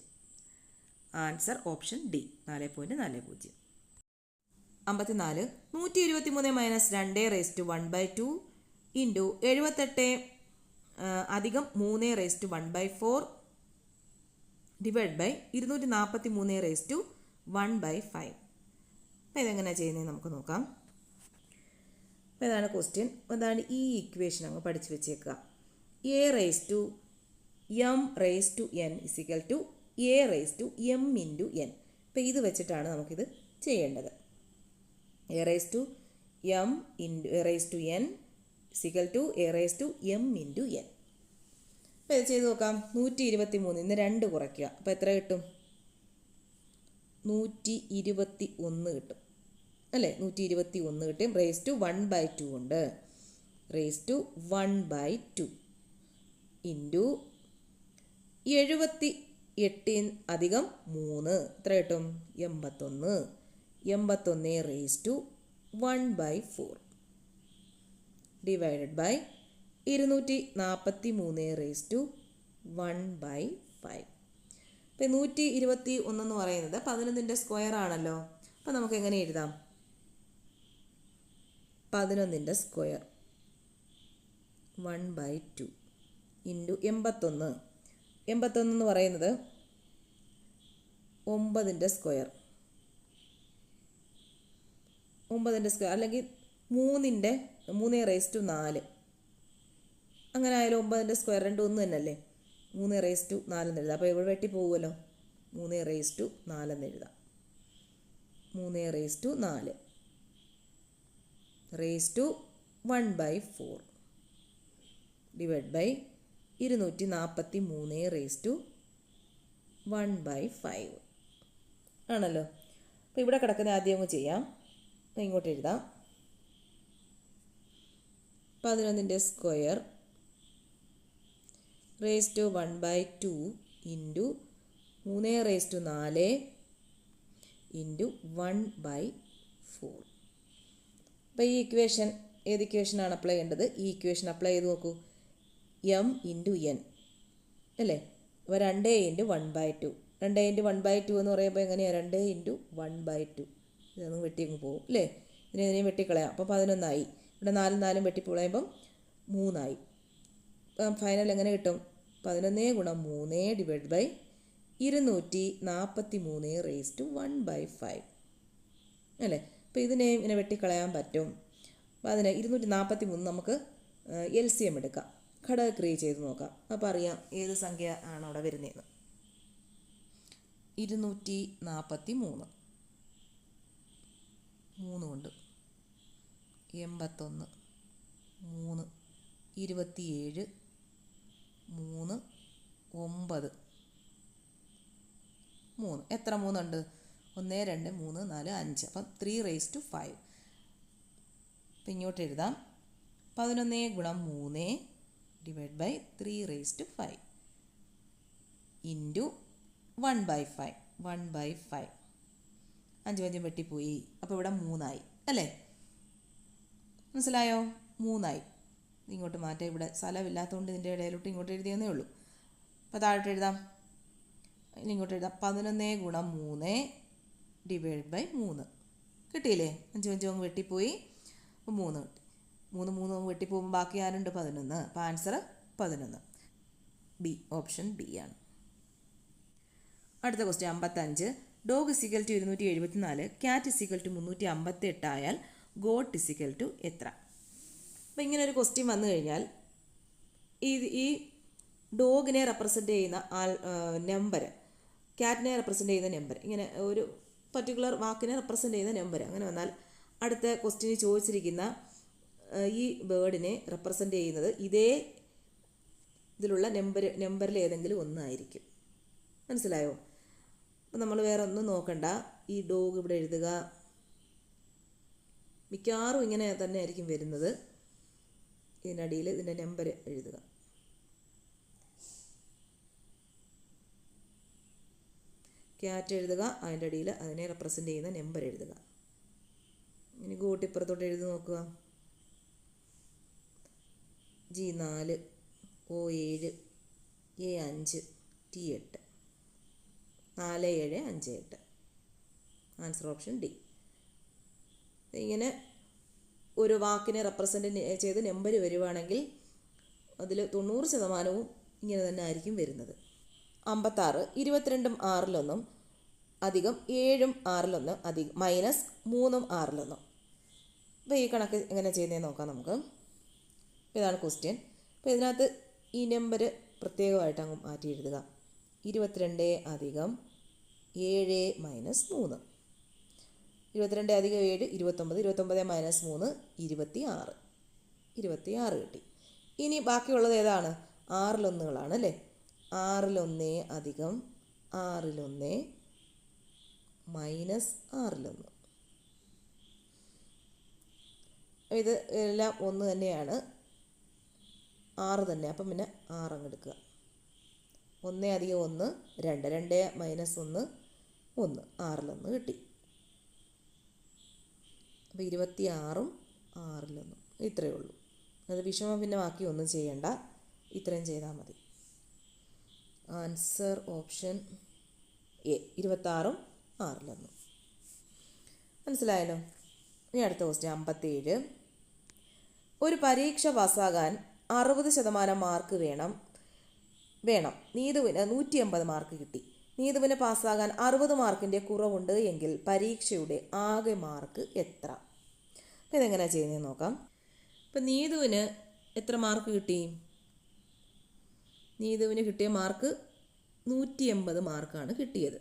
Answer option D, 4.40. 54. 123 minus 2 into 78 അധികം 3 ഡിവൈഡ് ബൈ 243 1/5. അപ്പോൾ ഇതെങ്ങനെയാണ് ചെയ്യുന്നത് നമുക്ക് നോക്കാം. അപ്പോൾ ഇതാണ് ക്വസ്റ്റ്യൻ. അതാണ് ഈ ഇക്വേഷൻ അങ്ങ് പഠിച്ചു വെച്ചേക്കുക. a raised to m raised to n is equal to a raised to m into n. അപ്പോൾ ഇത് വെച്ചിട്ടാണ് നമുക്കിത് ചെയ്യേണ്ടത്. a raised to m into a raised to n is equal to a raised to m into n. അപ്പോൾ ഇത് ചെയ്ത് നോക്കാം. 123 ഇന്ന് 2 കുറയ്ക്കുക. അപ്പോൾ എത്ര കിട്ടും? 121 കിട്ടും അല്ലേ? 121 കിട്ടും. റേസ് ടു 1/2 ഉണ്ട്. റേസ് ടു 1/2 ഇൻറ്റു 78 അധികം 3 എത്ര കിട്ടും? 81. 81 raise to 1/4 divided by 243 raise to 1/5. ഇപ്പം 121 എന്ന് പറയുന്നത് 11ൻ്റെ സ്ക്വയർ ആണല്ലോ. അപ്പം നമുക്ക് എങ്ങനെ എഴുതാം? 11ൻ്റെ സ്ക്വയർ 1/2 ഇൻറ്റു 81. 81 എന്ന് പറയുന്നത് 9ൻ്റെ സ്ക്വയർ, 9ൻ്റെ സ്ക്വയർ അല്ലെങ്കിൽ 3 റേസ് ടു 4. അങ്ങനെ ആയാലും 9ൻ്റെ സ്ക്വയർ 2 1 തന്നെയല്ലേ? 3 റേസ് ടു 4 എന്ന് എഴുതാം. അപ്പോൾ ഇവിടെ വെട്ടി പോകുമല്ലോ. 3 റേസ് ടു 4 എന്ന് എഴുതാം. 3 raise to 4 raise to 1/4 divide by 243 raise to 1/5 ആണല്ലോ. അപ്പോൾ ഇവിടെ കിടക്കുന്ന ആദ്യം അങ്ങ് ചെയ്യാം. ഇങ്ങോട്ട് എഴുതാം. 11ൻ്റെ square raise to 1/2 into 3 raise to 4 into 1/4. അപ്പോൾ ഈ ഇക്വേഷൻ ഏത് ഇക്വേഷനാണ് അപ്ലൈ ചെയ്യേണ്ടത്? ഈ ഇക്വേഷൻ അപ്ലൈ ചെയ്ത് നോക്കൂ. m ഇൻറ്റു n അല്ലേ? അപ്പോൾ 2 ഇൻറ്റു 1/2. 2 ഇൻറ്റു 1/2 എന്ന് പറയുമ്പോൾ എങ്ങനെയാണ്? 2 ഇൻറ്റു 1/2 ഇതൊന്നും വെട്ടിയങ്ങ് പോകും അല്ലേ? ഇതിനെതിനെയും വെട്ടിക്കളയാം. അപ്പോൾ 11 ആയി. ഇവിടെ 4 4 വെട്ടിപ്പൊളയുമ്പം 3 ആയി. ഫൈനൽ എങ്ങനെ കിട്ടും? 11 ഗുണം 3 ഡിവൈഡ് ബൈ 243 റേസ് ടു 1/5 അല്ലേ? അപ്പോൾ ഇതിനെ ഇങ്ങനെ വെട്ടിക്കളയാൻ പറ്റും. അപ്പോൾ അതിന് 243 നമുക്ക് LCM എടുക്കാം. ഘടകക്രിയ ചെയ്ത് നോക്കാം. അപ്പോൾ അറിയാം ഏത് സംഖ്യ ആണ് അവിടെ വരുന്നതെന്ന്. 243 3 കൊണ്ട് 81 3 27 3 9 3 എത്ര 3 ഉണ്ട്? 1 2 3 4 5. അപ്പം 3 റേസ് ടു 5. അപ്പം ഇങ്ങോട്ട് എഴുതാം. 11 ഗുണം 3 divide by 3 raise to 5 into 1/5. 1/5 5 5 വെട്ടിപ്പോയി. അപ്പോൾ ഇവിടെ 3 ആയി അല്ലേ? മനസ്സിലായോ? 3 ആയി. ഇങ്ങോട്ട് മാറ്റാം. ഇവിടെ സ്ഥലമില്ലാത്തതുകൊണ്ട് ഇതിൻ്റെ ഇടയിലോട്ട് ഇങ്ങോട്ട് എഴുതിയെന്നേ ഉള്ളൂ. അപ്പോൾ താഴോട്ട് എഴുതാം. ഇനി ഇങ്ങോട്ട് എഴുതാം. 11 ഗുണം 3 ഡിവൈഡ് ബൈ 3 കിട്ടിയില്ലേ? 5 5 അങ്ങ് വെട്ടിപ്പോയി. അപ്പോൾ 3 കിട്ടി. 3 അങ്ങ് വെട്ടിപ്പോകുമ്പോൾ ബാക്കി ആരുണ്ട്? 11. അപ്പോൾ ആൻസർ 11. ബി, ഓപ്ഷൻ ബി ആണ്. അടുത്ത question 55. Dog is equal to 274, cat is equal to 358 ആയാൽ ഗോട്ട് ഇസിക്കൽ ടു എത്ര? അപ്പോൾ ഇങ്ങനെ ഒരു ക്വസ്റ്റ്യൻ വന്നു കഴിഞ്ഞാൽ ഈ ഡോഗിനെ റെപ്രസെൻ്റ് ചെയ്യുന്ന നമ്പർ, ക്യാറ്റിനെ റെപ്രസെൻ്റ് ചെയ്യുന്ന നമ്പർ, ഇങ്ങനെ ഒരു പർട്ടിക്കുലർ വാക്കിനെ റെപ്രസെൻ്റ് ചെയ്യുന്ന നമ്പർ അങ്ങനെ വന്നാൽ അടുത്ത ക്വസ്റ്റ്യന് ചോദിച്ചിരിക്കുന്ന ഈ ബേർഡിനെ റെപ്രസെൻ്റ് ചെയ്യുന്നത് ഇതേ ഇതിലുള്ള നമ്പറിൽ ഏതെങ്കിലും ഒന്നായിരിക്കും. മനസ്സിലായോ? അപ്പം നമ്മൾ വേറെ ഒന്നും നോക്കണ്ട. ഈ ഡോഗ് ഇവിടെ എഴുതുക. മിക്കവാറും ഇങ്ങനെ തന്നെ ആയിരിക്കും വരുന്നത്. ഇതിനടിയിൽ ഇതിൻ്റെ നമ്പർ എഴുതുക. ക്യാറ്റ് എഴുതുക, അതിൻ്റെ അടിയിൽ അതിനെ റെപ്രസെൻ്റ് ചെയ്യുന്ന നമ്പർ എഴുതുക. ഇനി ഗോട്ട് ഇപ്പുറത്തോട്ട് എഴുതി നോക്കുക. G4, O7, A5, T8, 4758. Answer option D. ഇങ്ങനെ ഒരു വാക്കിനെ റെപ്രസെൻ്റ് ചെയ്ത് നമ്പർ വരുവാണെങ്കിൽ അതിൽ 90% ഇങ്ങനെ തന്നെ ആയിരിക്കും വരുന്നത്. 56, 22 6 അധികം 7 6 അധികം മൈനസ് 3 6. അപ്പോൾ ഈ കണക്ക് എങ്ങനെ ചെയ്യുന്നതെന്ന് നോക്കാം നമുക്ക്. അപ്പോൾ ഇതാണ് ക്വസ്റ്റ്യൻ. അപ്പോൾ ഇതിനകത്ത് ഈ നമ്പർ പ്രത്യേകമായിട്ട് അങ്ങ് മാറ്റി എഴുതുക. 22 അധികം 7 മൈനസ് 3. 22 അധികം 7 29, 29 മൈനസ് 3 26. 26 കിട്ടി. ഇനി ബാക്കിയുള്ളത് ഏതാണ്? 6 അല്ലേ? 6 അധികം 6 മൈനസ് 6. ഇത് എല്ലാം ഒന്ന് തന്നെയാണ്, 6 തന്നെ. അപ്പം പിന്നെ 6 അങ്ങ് എടുക്കുക. 1 അധികം 1 2, 2 മൈനസ് 1 1, 6 കിട്ടി. അപ്പോൾ 26ഉം 6 ഇത്രയേ ഉള്ളൂ. അത് വിഷമം പിന്നെ ബാക്കി ഒന്നും ചെയ്യണ്ട, ഇത്രയും ചെയ്താൽ മതി. ആൻസർ ഓപ്ഷൻ എ, 26ഉം 6. മനസ്സിലായല്ലോ? ഇനി അടുത്ത ക്വസ്റ്റ്യൻ 57. ഒരു പരീക്ഷ പാസ്സാകാൻ 60% മാർക്ക് വേണം. നീതുവിന് 180 മാർക്ക് കിട്ടി. നീതുവിന് പാസ്സാകാൻ 60 മാർക്കിൻ്റെ കുറവുണ്ട് എങ്കിൽ പരീക്ഷയുടെ ആകെ മാർക്ക് എത്ര? അപ്പോൾ ഇതെങ്ങനെയാണ് ചെയ്യുന്നതെന്ന് നോക്കാം. ഇപ്പം നീതുവിന് എത്ര മാർക്ക് കിട്ടി? നീതുവിന് കിട്ടിയ മാർക്ക് 180 മാർക്കാണ് കിട്ടിയത്.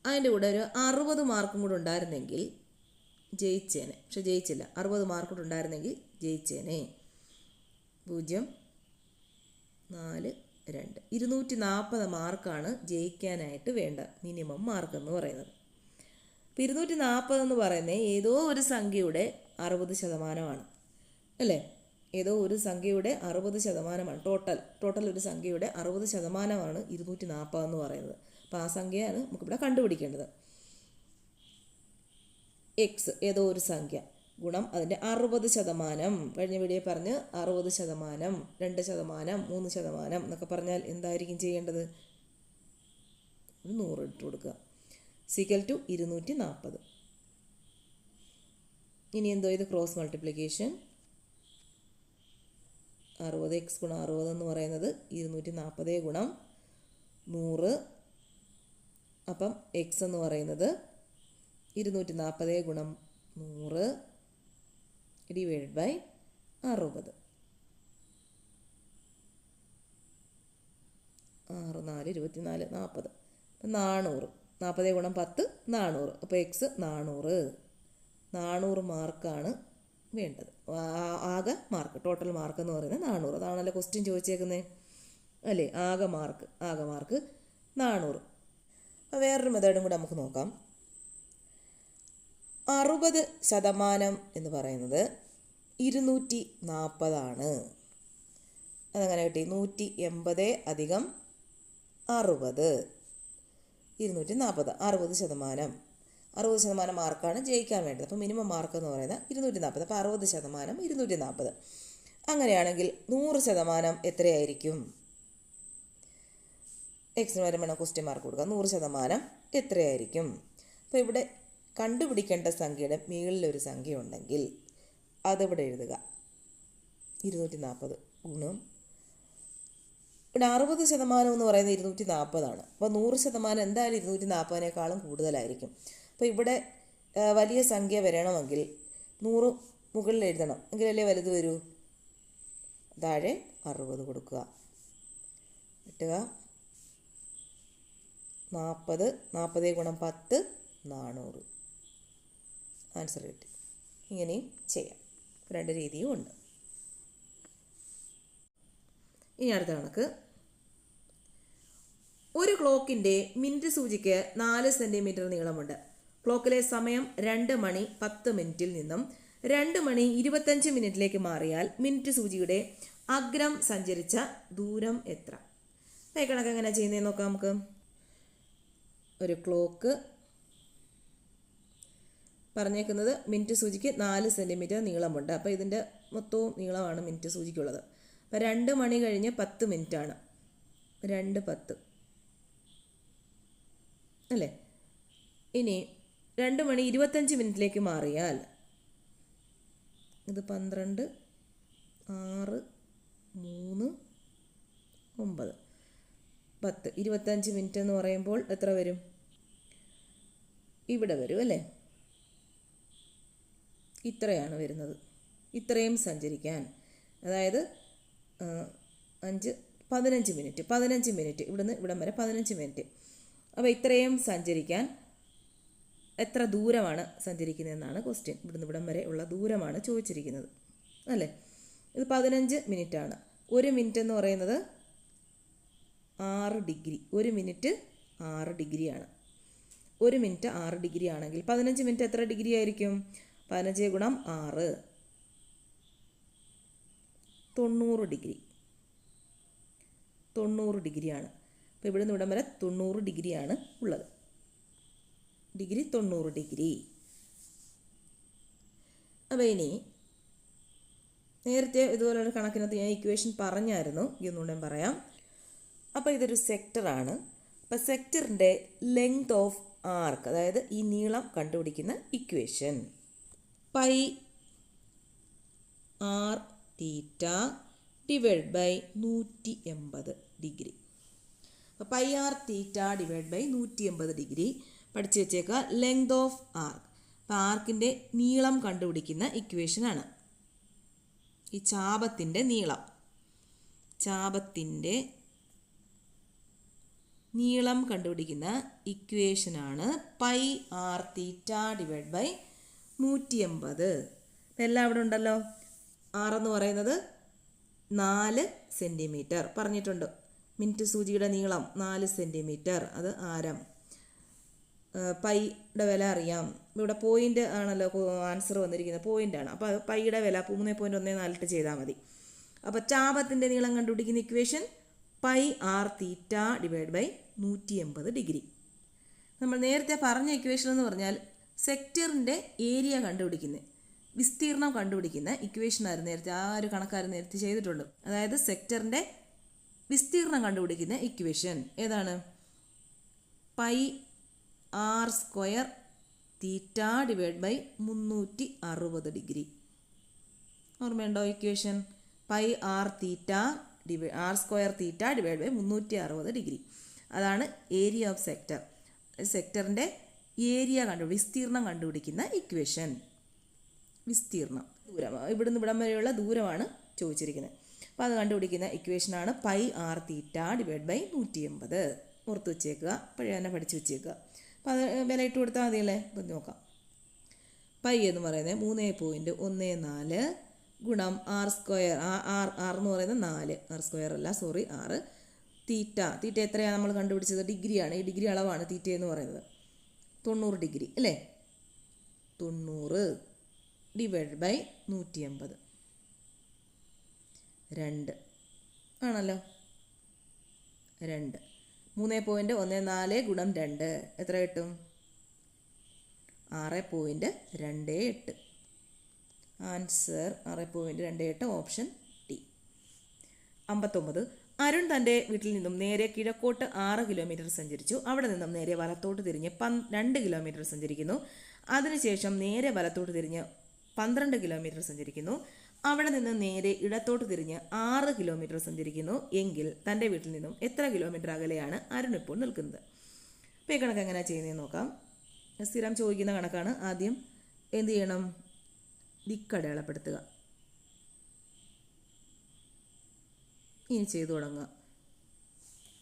അതിൻ്റെ കൂടെ ഒരു 60 മാർക്കും കൂടെ ഉണ്ടായിരുന്നെങ്കിൽ ജയിച്ചേനെ. പക്ഷെ ജയിച്ചില്ല. 60 മാർക്ക് കൂടെ ഉണ്ടായിരുന്നെങ്കിൽ ജയിച്ചേനെ. 0 4 2 240 മാർക്കാണ് ജയിക്കാനായിട്ട് വേണ്ട മിനിമം മാർക്ക് എന്ന് പറയുന്നത്. അപ്പോൾ 240 എന്ന് പറയുന്നത് ഏതോ ഒരു സംഖ്യയുടെ 60% അല്ലേ? ഏതോ ഒരു സംഖ്യയുടെ 60%. ടോട്ടൽ ഒരു സംഖ്യയുടെ 60% 240 എന്ന് പറയുന്നത്. അപ്പോൾ ആ സംഖ്യയാണ് നമുക്കിവിടെ കണ്ടുപിടിക്കേണ്ടത്. എക്സ് ഏതോ ഒരു സംഖ്യ ഗുണം അതിൻ്റെ 60%. കഴിഞ്ഞ വീഡിയോ പറഞ്ഞ് 60%, 2%, 3% എന്നൊക്കെ പറഞ്ഞാൽ എന്തായിരിക്കും ചെയ്യേണ്ടത്? 100 ഇട്ട് കൊടുക്കുക. Equal to 240. ഇനി എന്തോ ഇത് ക്രോസ് മൾട്ടിപ്ലിക്കേഷൻ. 60 എക്സ് ഗുണം 60 എന്ന് പറയുന്നത് 240 ഗുണം 100. അപ്പം എക്സ് എന്ന് പറയുന്നത് 240 ഗുണം 100 ഡിവൈഡഡ് ബൈ 60. 6 4 24 40. 400. 40 ഗുണം 10 400. അപ്പോൾ എക്സ് 400 മാർക്കാണ് വേണ്ടത്. ആകെ മാർക്ക്, ടോട്ടൽ മാർക്ക് എന്ന് പറയുന്നത് 400. അതാണല്ലോ ക്വസ്റ്റ്യൻ ചോദിച്ചേക്കുന്നത് അല്ലേ? ആകെ മാർക്ക് 400. അപ്പോൾ വേറൊരു മെത്തേഡും കൂടെ നമുക്ക് നോക്കാം. 60% എന്ന് പറയുന്നത് 240. അതങ്ങനെ കിട്ടി. 180 അധികം 60 240. 60%. 60% മാർക്കാണ് ജയിക്കാൻ വേണ്ടത്. അപ്പോൾ മിനിമം മാർക്ക് എന്ന് പറയുന്നത് 240. അപ്പോൾ 60% 240. അങ്ങനെയാണെങ്കിൽ 100% എത്രയായിരിക്കും? എക്സിന് വരെ വേണം ക്വസ്റ്റ്യൻ മാർക്ക് കൊടുക്കുക. 100% എത്രയായിരിക്കും? അപ്പോൾ ഇവിടെ കണ്ടുപിടിക്കേണ്ട സംഖ്യയുടെ മുകളിലൊരു സംഖ്യ ഉണ്ടെങ്കിൽ അതിവിടെ എഴുതുക. 240 ഗുണം ഇവിടെ 60% എന്ന് പറയുന്നത് 240 അപ്പോൾ 100% എന്തായാലും 240-നേക്കാളും കൂടുതലായിരിക്കും. അപ്പോൾ ഇവിടെ വലിയ സംഖ്യ വരണമെങ്കിൽ 100 മുകളിൽ എഴുതണം, എങ്കിലല്ലേ വലുത് വരൂ. താഴെ 60 കൊടുക്കുക, കിട്ടുക 40, 40 × 10 400. ആൻസർ കിട്ടി. ഇങ്ങനെയും ചെയ്യാം, 2 രീതിയും ഉണ്ട്. ഇനി അടുത്ത കണക്ക്. ഒരു ക്ലോക്കിൻ്റെ മിനിറ്റ് സൂചിക്ക് 4 സെൻറ്റിമീറ്റർ നീളമുണ്ട്. ക്ലോക്കിലെ സമയം 2 മണി 10 മിനിറ്റിൽ നിന്നും 2 മണി 25 മിനിറ്റിലേക്ക് മാറിയാൽ മിനിറ്റ് സൂചിയുടെ അഗ്രം സഞ്ചരിച്ച ദൂരം എത്ര? ഈ കണക്ക് എങ്ങനെ ചെയ്യുന്നതെന്ന് നോക്കാം നമുക്ക്. ഒരു ക്ലോക്ക് പറഞ്ഞേക്കുന്നത് മിനിറ്റ് സൂചിക്ക് 4 സെൻറ്റിമീറ്റർ നീളമുണ്ട്. അപ്പോൾ ഇതിൻ്റെ മൊത്തവും നീളമാണ് മിനിറ്റ് സൂചിക്കുള്ളത്. അപ്പോൾ 2 മണി കഴിഞ്ഞ് 10 മിനിറ്റാണ്, 2:10 അല്ലേ. ഇനി 2 മണി 25 മിനിറ്റിലേക്ക് മാറിയാൽ ഇത് 12, 6, 3, 9, 10, 25 മിനിറ്റ് എന്ന് പറയുമ്പോൾ എത്ര വരും? ഇവിടെ വരും അല്ലേ. ഇത്രയാണ് വരുന്നത്. ഇത്രയും സഞ്ചരിക്കാൻ, അതായത് 5, 15 മിനിറ്റ് ഇവിടുന്ന് ഇവിടം വരെ 15 മിനിറ്റ്. അപ്പോൾ ഇത്രയും സഞ്ചരിക്കാൻ എത്ര ദൂരമാണ് സഞ്ചരിക്കുന്നതെന്നാണ് ക്വസ്റ്റ്യൻ. ഇവിടുന്ന് ഇവിടം വരെ ഉള്ള ദൂരമാണ് ചോദിച്ചിരിക്കുന്നത് അല്ലേ. ഇത് 15 മിനിറ്റാണ്. 1 മിനിറ്റ് എന്ന് പറയുന്നത് 6 ഡിഗ്രി. 1 മിനിറ്റ് 6 ഡിഗ്രിയാണ്. 1 മിനിറ്റ് 6 ഡിഗ്രി ആണെങ്കിൽ 15 മിനിറ്റ് എത്ര ഡിഗ്രി ആയിരിക്കും? 15 × 6 90 ഡിഗ്രി. 90 ഡിഗ്രിയാണ്. അപ്പോൾ ഇവിടെ നിന്ന് ഇവിടം വരെ 90 ഡിഗ്രിയാണ് ഉള്ളത്. Degree 90 degree. അപ്പോൾ ഇനി നേരത്തെ ഇതുപോലൊരു കണക്കിനകത്ത് ഞാൻ ഇക്വേഷൻ പറഞ്ഞായിരുന്നു, ഇതൊന്നുകൂടെ പറയാം. അപ്പോൾ ഇതൊരു സെക്ടറാണ്. അപ്പോൾ സെക്ടറിൻ്റെ ലെങ്ത് ഓഫ് ആർക്ക്, അതായത് ഈ നീളം കണ്ടുപിടിക്കുന്ന equation πr θ divide by 180 degree. അപ്പോൾ πr θ ഡിവൈഡ് ബൈ 180 ഡിഗ്രി പഠിച്ചു വെച്ചേക്കുക. ലെങ്ത് ഓഫ് ആർക്ക്, അപ്പോൾ ആർക്കിൻ്റെ നീളം കണ്ടുപിടിക്കുന്ന ഇക്വേഷനാണ്. ഈ ചാപത്തിൻ്റെ നീളം കണ്ടുപിടിക്കുന്ന ഇക്വേഷനാണ് πr θ ഡിവൈഡ് ബൈ 180. എല്ലാം ഇവിടെ ഉണ്ടല്ലോ. ആർ എന്ന് പറയുന്നത് 4 സെൻറ്റിമീറ്റർ പറഞ്ഞിട്ടുണ്ട്. മിനിറ്റ് സൂചിയുടെ നീളം 4 സെൻറ്റിമീറ്റർ, അത് ആരം. പൈയുടെ വില അറിയാം. ഇവിടെ പോയിൻ്റ് ആണല്ലോ ആൻസർ വന്നിരിക്കുന്നത്, പോയിൻ്റാണ്. അപ്പോൾ അത് പൈയുടെ വില 3.14 ചെയ്താൽ മതി. അപ്പോൾ ചാപത്തിൻ്റെ നീളം കണ്ടുപിടിക്കുന്ന equation πr θ divide by 180 degree. നമ്മൾ നേരത്തെ പറഞ്ഞ ഇക്വേഷൻ എന്ന് പറഞ്ഞാൽ സെക്ടറിൻ്റെ ഏരിയ കണ്ടുപിടിക്കുന്നത്, വിസ്തീർണം കണ്ടുപിടിക്കുന്ന ഇക്വേഷനായിരുന്നു നേരത്തെ. ആ ഒരു കണക്കായിരുന്നു നേരത്തെ ചെയ്തിട്ടുണ്ട്. അതായത് സെക്ടറിൻ്റെ വിസ്തീർണം കണ്ടുപിടിക്കുന്ന ഇക്വേഷൻ ഏതാണ്? πr² θ divide by 360 degree. ഓർമ്മയുണ്ടോ equation? πr r² θ divide by 360 degree. അതാണ് ഏരിയ ഓഫ് സെക്ടർ. സെക്ടറിൻ്റെ ഏരിയ വിസ്തീർണം കണ്ടുപിടിക്കുന്ന ഇക്വേഷൻ. വിസ്തീർണം ദൂരം, ഇവിടുന്ന് ഇവിടം വരെയുള്ള ദൂരമാണ് ചോദിച്ചിരിക്കുന്നത്. അപ്പോൾ അത് കണ്ടുപിടിക്കുന്ന ഇക്വേഷനാണ് πr θ ഡിവൈഡ് ബൈ 180. ഓർത്ത് വെച്ചേക്കുക, പഴയ തന്നെ പഠിച്ച് വെച്ചേക്കുക. അപ്പോൾ അത് വില ഇട്ട് കൊടുത്താൽ മതിയല്ലേ. ഇപ്പം നോക്കാം. പൈ എന്ന് പറയുന്നത് 3.14 ഗുണം r². ആർ എന്ന് പറയുന്നത് 4, r² അല്ല, സോറി 6. തീറ്റ എത്രയാണ് നമ്മൾ കണ്ടുപിടിച്ചത്? ഡിഗ്രിയാണ്. ഈ ഡിഗ്രി അളവാണ് തീറ്റ എന്ന് പറയുന്നത്. 90 ഡിഗ്രി അല്ലേ. 90 ഡിവൈഡ് ബൈ 180 2 ആണല്ലോ. 2 3.14 ഗുണം 2 എത്ര കിട്ടും? 6.28. Answer 6.28, option T. 59. അരുൺ തൻ്റെ വീട്ടിൽ നിന്നും നേരെ കിഴക്കോട്ട് 6 കിലോമീറ്റർ സഞ്ചരിച്ചു. അവിടെ നിന്നും നേരെ വലത്തോട്ട് തിരിഞ്ഞ് 2 കിലോമീറ്റർ സഞ്ചരിക്കുന്നു. അതിനുശേഷം നേരെ വലത്തോട്ട് തിരിഞ്ഞ് 12 കിലോമീറ്റർ സഞ്ചരിക്കുന്നു. അവിടെ നിന്ന് നേരെ ഇടത്തോട്ട് തിരിഞ്ഞ് 6 കിലോമീറ്റർ സഞ്ചരിക്കുന്നു എങ്കിൽ തൻ്റെ വീട്ടിൽ നിന്നും എത്ര കിലോമീറ്റർ അകലെയാണ് അരുൺ ഇപ്പോൾ നിൽക്കുന്നത്? അപ്പോൾ ഈ കണക്ക് എങ്ങനെയാണ് ചെയ്യുന്നതെന്ന് നോക്കാം. സ്ഥിരം ചോദിക്കുന്ന കണക്കാണ്. ആദ്യം എന്ത് ചെയ്യണം? ദിക്കടയാളപ്പെടുത്തുക. ഇനി ചെയ്തു തുടങ്ങുക.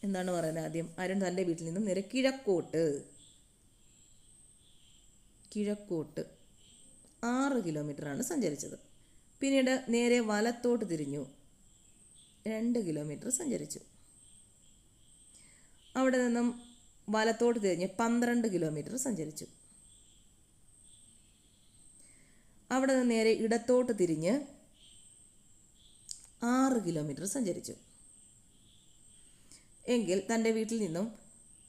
എന്താണ് പറയുന്നത്? ആദ്യം അരുൺ തൻ്റെ വീട്ടിൽ നിന്നും നേരെ കിഴക്കോട്ട് 6 കിലോമീറ്ററാണ് സഞ്ചരിച്ചത്. പിന്നീട് നേരെ വലത്തോട്ട് തിരിഞ്ഞു 2 കിലോമീറ്റർ സഞ്ചരിച്ചു. അവിടെ നിന്നും വലത്തോട്ട് തിരിഞ്ഞ് 12 കിലോമീറ്റർ സഞ്ചരിച്ചു. അവിടെ നിന്ന് നേരെ ഇടത്തോട്ട് തിരിഞ്ഞ് 6 കിലോമീറ്റർ സഞ്ചരിച്ചു എങ്കിൽ തൻ്റെ വീട്ടിൽ നിന്നും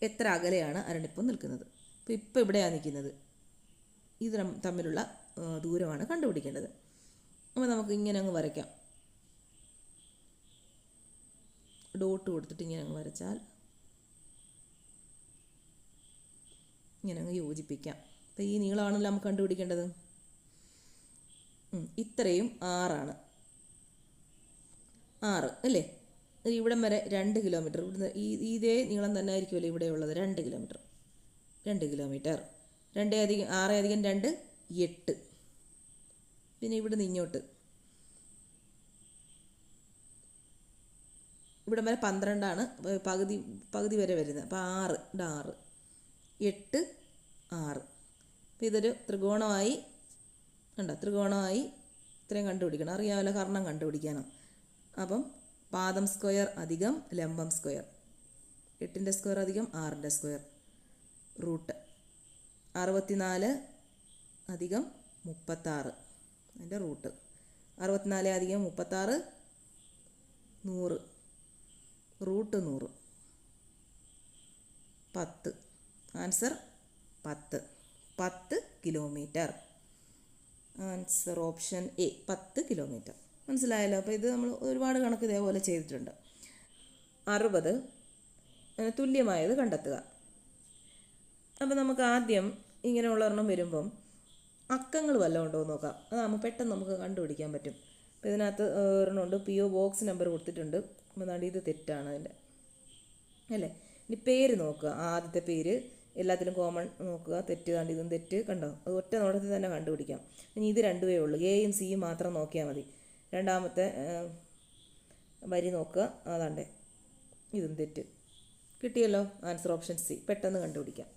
എത്ര അകലെയാണ് അരുണിപ്പം നിൽക്കുന്നത്? ഇപ്പോൾ ഇവിടെയാണ് നിൽക്കുന്നത്. ഇത് തമ്മിലുള്ള ദൂരമാണ് കണ്ടുപിടിക്കേണ്ടത്. അപ്പോൾ നമുക്ക് ഇങ്ങനെ അങ്ങ് വരയ്ക്കാം. ഡോട്ട് കൊടുത്തിട്ട് ഇങ്ങനെ അങ്ങ് വരച്ചാൽ ഇങ്ങനെ അങ്ങ് യോജിപ്പിക്കാം. അപ്പോൾ ഈ നീളമാണല്ലോ നമുക്ക് കണ്ടുപിടിക്കേണ്ടത്. ഇത്രയും 6 അല്ലേ? ഇവിടം വരെ 2 കിലോമീറ്റർ. ഇവിടുന്ന് ഇതേ നീളം തന്നെ ആയിരിക്കുമല്ലോ ഇവിടെ ഉള്ളത്. 2 കിലോമീറ്റർ 2 കിലോമീറ്റർ 2 അധികം 6 അധികം 2 8. പിന്നെ ഇവിടുന്ന് ഇങ്ങോട്ട് ഇവിടം വരെ 12 പകുതി വരെ വരുന്നത്. അപ്പോൾ 6 8 6. അപ്പോൾ ഇതൊരു ത്രികോണമായി ത്രികോണമായി ഇത്രയും കണ്ടുപിടിക്കണം. അറിയാമല്ലോ, കർണം കണ്ടുപിടിക്കാനോ. അപ്പം പാദം സ്ക്വയർ അധികം ലംബം സ്ക്വയർ, 8ൻ്റെ സ്ക്വയർ അധികം 6ൻ്റെ സ്ക്വയർ, റൂട്ട് 64 അധികം 36 അതിൻ്റെ റൂട്ട് 64 അധികം 36 100 root 100 10. Answer 10 kilometre. Answer option A 10 kilometre. മനസ്സിലായല്ലോ? അപ്പോൾ ഇത് നമ്മൾ ഒരുപാട് കണക്ക് ഇതേപോലെ ചെയ്തിട്ടുണ്ട്. 60 തുല്യമായത് കണ്ടെത്തുക. അപ്പോൾ നമുക്ക് ആദ്യം ഇങ്ങനെയുള്ള ഒരെണ്ണം വരുമ്പം അക്കങ്ങൾ വല്ലതും ഉണ്ടോ എന്ന് നോക്കാം. അതാകുമ്പോൾ പെട്ടെന്ന് നമുക്ക് കണ്ടുപിടിക്കാൻ പറ്റും. അപ്പോൾ ഇതിനകത്ത് ഒരെണ്ണമുണ്ട്, PO ബോക്സ് നമ്പർ കൊടുത്തിട്ടുണ്ട്. അപ്പോൾ അതാണ്ട് ഇത് തെറ്റാണ് അതിൻ്റെ അല്ലേ. ഇനി പേര് നോക്കുക. ആദ്യത്തെ പേര് എല്ലാത്തിലും കോമൺ നോക്കുക. തെറ്റ് കണ്ട് ഇതും തെറ്റ് കണ്ടോ? അത് ഒറ്റ നോട്ടത്തിൽ തന്നെ കണ്ടുപിടിക്കാം. ഇനി ഇത് രണ്ടുമേ ഉള്ളൂ. എയും സിയും മാത്രം നോക്കിയാൽ മതി. രണ്ടാമത്തെ വരി നോക്കുക. അതാണ്ടേ ഇതും തെറ്റ്. കിട്ടിയല്ലോ. Answer option C. പെട്ടെന്ന് കണ്ടുപിടിക്കാം.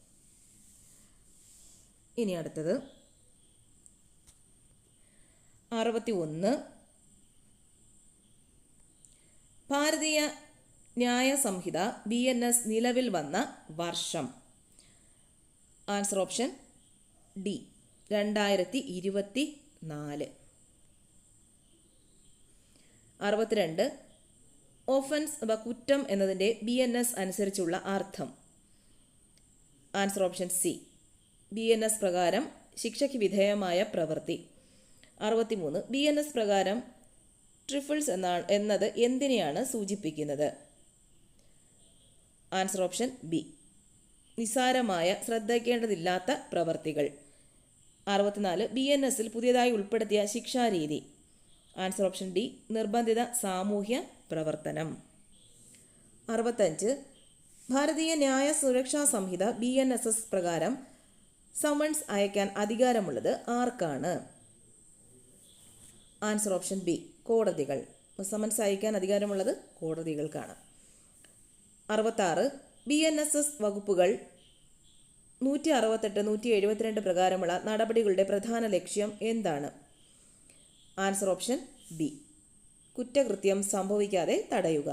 ഇനി അടുത്തത് 61. ഭാരതീയ ന്യായ സംഹിത BNS നിലവിൽ വന്ന വർഷം. Answer option D 2024. 62. ഓഫൻസ് കുറ്റം എന്നതിൻ്റെ BNS അനുസരിച്ചുള്ള അർത്ഥം. ആൻസർ ഓപ്ഷൻ സി BNS പ്രകാരം ശിക്ഷയ്ക്ക് വിധേയമായ പ്രവൃത്തി. 63. BNS പ്രകാരം ട്രിഫിൾസ് എന്നത് എന്തിനെയാണ് സൂചിപ്പിക്കുന്നത്? ആൻസർ ഓപ്ഷൻ ബി നിസാരമായ ശ്രദ്ധിക്കേണ്ടതില്ലാത്ത പ്രവൃത്തികൾ. 64. BNSൽ പുതിയതായി ഉൾപ്പെടുത്തിയ ശിക്ഷാരീതി. ആൻസർ ഓപ്ഷൻ ഡി നിർബന്ധിത സാമൂഹ്യ പ്രവർത്തനം. 65. ഭാരതീയ ന്യായ സുരക്ഷാ സംഹിത BNSS പ്രകാരം സമൺസ് അയക്കാൻ അധികാരമുള്ളത് ആർക്കാണ്? ആൻസർ ഓപ്ഷൻ ബി കോടതികൾ. സമൻസ് അയക്കാൻ അധികാരമുള്ളത് കോടതികൾക്കാണ്. 66. BNSS വകുപ്പുകൾ 168, 172 പ്രകാരമുള്ള നടപടികളുടെ പ്രധാന ലക്ഷ്യം എന്താണ്? ആൻസർ ഓപ്ഷൻ ബി കുറ്റകൃത്യം സംഭവിക്കാതെ തടയുക.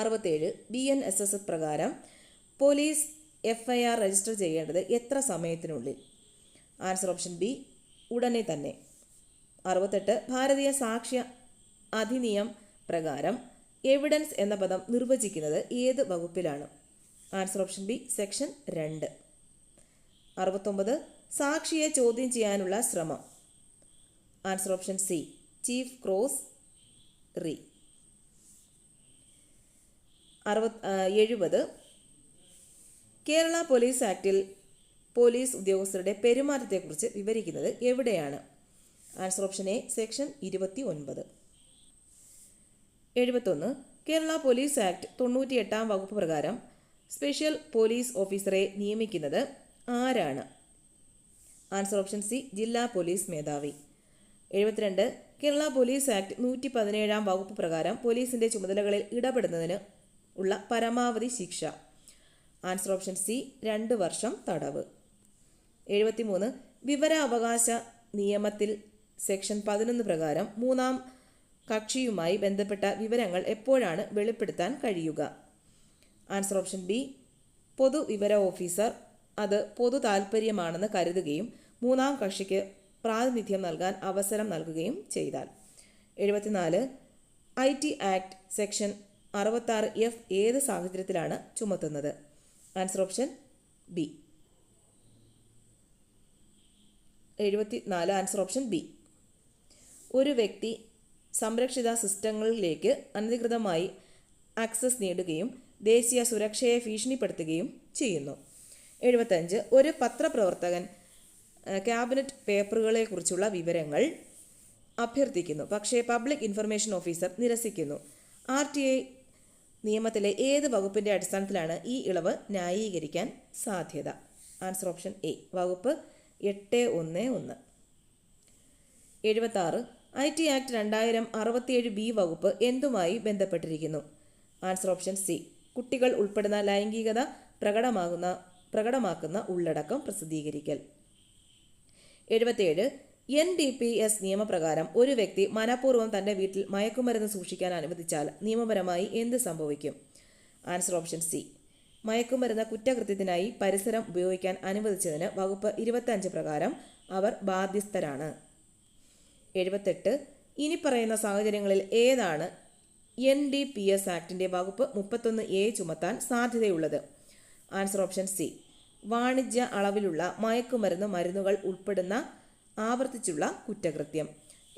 67. BNSS പ്രകാരം പോലീസ് FIR രജിസ്റ്റർ ചെയ്യേണ്ടത് എത്ര സമയത്തിനുള്ളിൽ? ആൻസർ ഓപ്ഷൻ ബി ഉടനെ തന്നെ. 68. ഭാരതീയ സാക്ഷ്യ അധിനിയം പ്രകാരം എവിഡൻസ് എന്ന പദം നിർവചിക്കുന്നത് ഏത് വകുപ്പിലാണ്? Answer option B section 2. 69. സാക്ഷിയെ ചോദ്യം ചെയ്യാനുള്ള ശ്രമം. Answer option C chief cross re. 70. Kerala police ആക്ടിൽ പോലീസ് ഉദ്യോഗസ്ഥരുടെ പെരുമാറ്റത്തെക്കുറിച്ച് വിവരിക്കുന്നത് എവിടെയാണ്? Answer option A section 29. 71. Kerala police act 98 വകുപ്പ് പ്രകാരം സ്പെഷ്യൽ പോലീസ് ഓഫീസറെ നിയമിക്കുന്നത് ആരാണ്? ആൻസർ ഓപ്ഷൻ സി ജില്ലാ പോലീസ് മേധാവി. 72. കേരള പോലീസ് ആക്ട് 117 വകുപ്പ് പ്രകാരം പോലീസിന്റെ ചുമതലകളിൽ ഇടപെടുന്നതിന് ഉള്ള പരമാവധി ശിക്ഷ. ആൻസർ ഓപ്ഷൻ സി 2 വർഷം തടവ്. 73. വിവരാവകാശ നിയമത്തിൽ സെക്ഷൻ 11 പ്രകാരം മൂന്നാം കക്ഷിയുമായി ബന്ധപ്പെട്ട വിവരങ്ങൾ എപ്പോഴാണ് വെളിപ്പെടുത്താൻ കഴിയുക? ആൻസർ ഓപ്ഷൻ ബി പൊതു വിവര ഓഫീസർ അത് പൊതു താൽപ്പര്യമാണെന്ന് കരുതുകയും മൂന്നാം കക്ഷിക്ക് പ്രാതിനിധ്യം നൽകാൻ അവസരം നൽകുകയും ചെയ്താൽ. 74. IT ആക്ട് സെക്ഷൻ 66F ഏത് സാഹചര്യത്തിലാണ് ചുമത്തുന്നത്? Answer option B. 74 answer option B. ഒരു വ്യക്തി സംരക്ഷിത സിസ്റ്റങ്ങളിലേക്ക് അനധികൃതമായി ആക്സസ് നേടുകയും ദേശീയ സുരക്ഷയെ ഭീഷണിപ്പെടുത്തുകയും ചെയ്യുന്നു. 75. ഒരു പത്രപ്രവർത്തകൻ ക്യാബിനറ്റ് പേപ്പറുകളെക്കുറിച്ചുള്ള വിവരങ്ങൾ അഭ്യർത്ഥിക്കുന്നു, പക്ഷേ പബ്ലിക് ഇൻഫർമേഷൻ ഓഫീസർ നിരസിക്കുന്നു. RTI നിയമത്തിലെ ഏത് വകുപ്പിൻ്റെ അടിസ്ഥാനത്തിലാണ് ഈ ഇളവ് ന്യായീകരിക്കാൻ സാധ്യത? ആൻസർ ഓപ്ഷൻ എ വകുപ്പ് 811. 76. IT ആക്ട് 2067B വകുപ്പ് എന്തുമായി ബന്ധപ്പെട്ടിരിക്കുന്നു? ആൻസർ ഓപ്ഷൻ സി കുട്ടികൾ ഉൾപ്പെടുന്ന ലൈംഗികത പ്രകടമാക്കുന്ന ഉള്ളടക്കം പ്രസിദ്ധീകരിക്കൽ. 77. NDPS നിയമപ്രകാരം ഒരു വ്യക്തി മനഃപൂർവ്വം തൻ്റെ വീട്ടിൽ മയക്കുമരുന്ന് സൂക്ഷിക്കാൻ അനുവദിച്ചാൽ നിയമപരമായി എന്ത് സംഭവിക്കും? ആൻസർ ഓപ്ഷൻ സി മയക്കുമരുന്ന് കുറ്റകൃത്യത്തിനായി പരിസരം ഉപയോഗിക്കാൻ അനുവദിച്ചതിന് വകുപ്പ് 25 പ്രകാരം അവർ ബാധ്യസ്ഥരാണ്. 78. ഇനി പറയുന്ന സാഹചര്യങ്ങളിൽ ഏതാണ് NDPS ആക്ടിൻ്റെ വകുപ്പ് 31A ചുമത്താൻ സാധ്യതയുള്ളത്? ആൻസർ ഓപ്ഷൻ സി വാണിജ്യ അളവിലുള്ള മയക്കുമരുന്നുകൾ ഉൾപ്പെടുന്ന ആവർത്തിച്ചുള്ള കുറ്റകൃത്യം.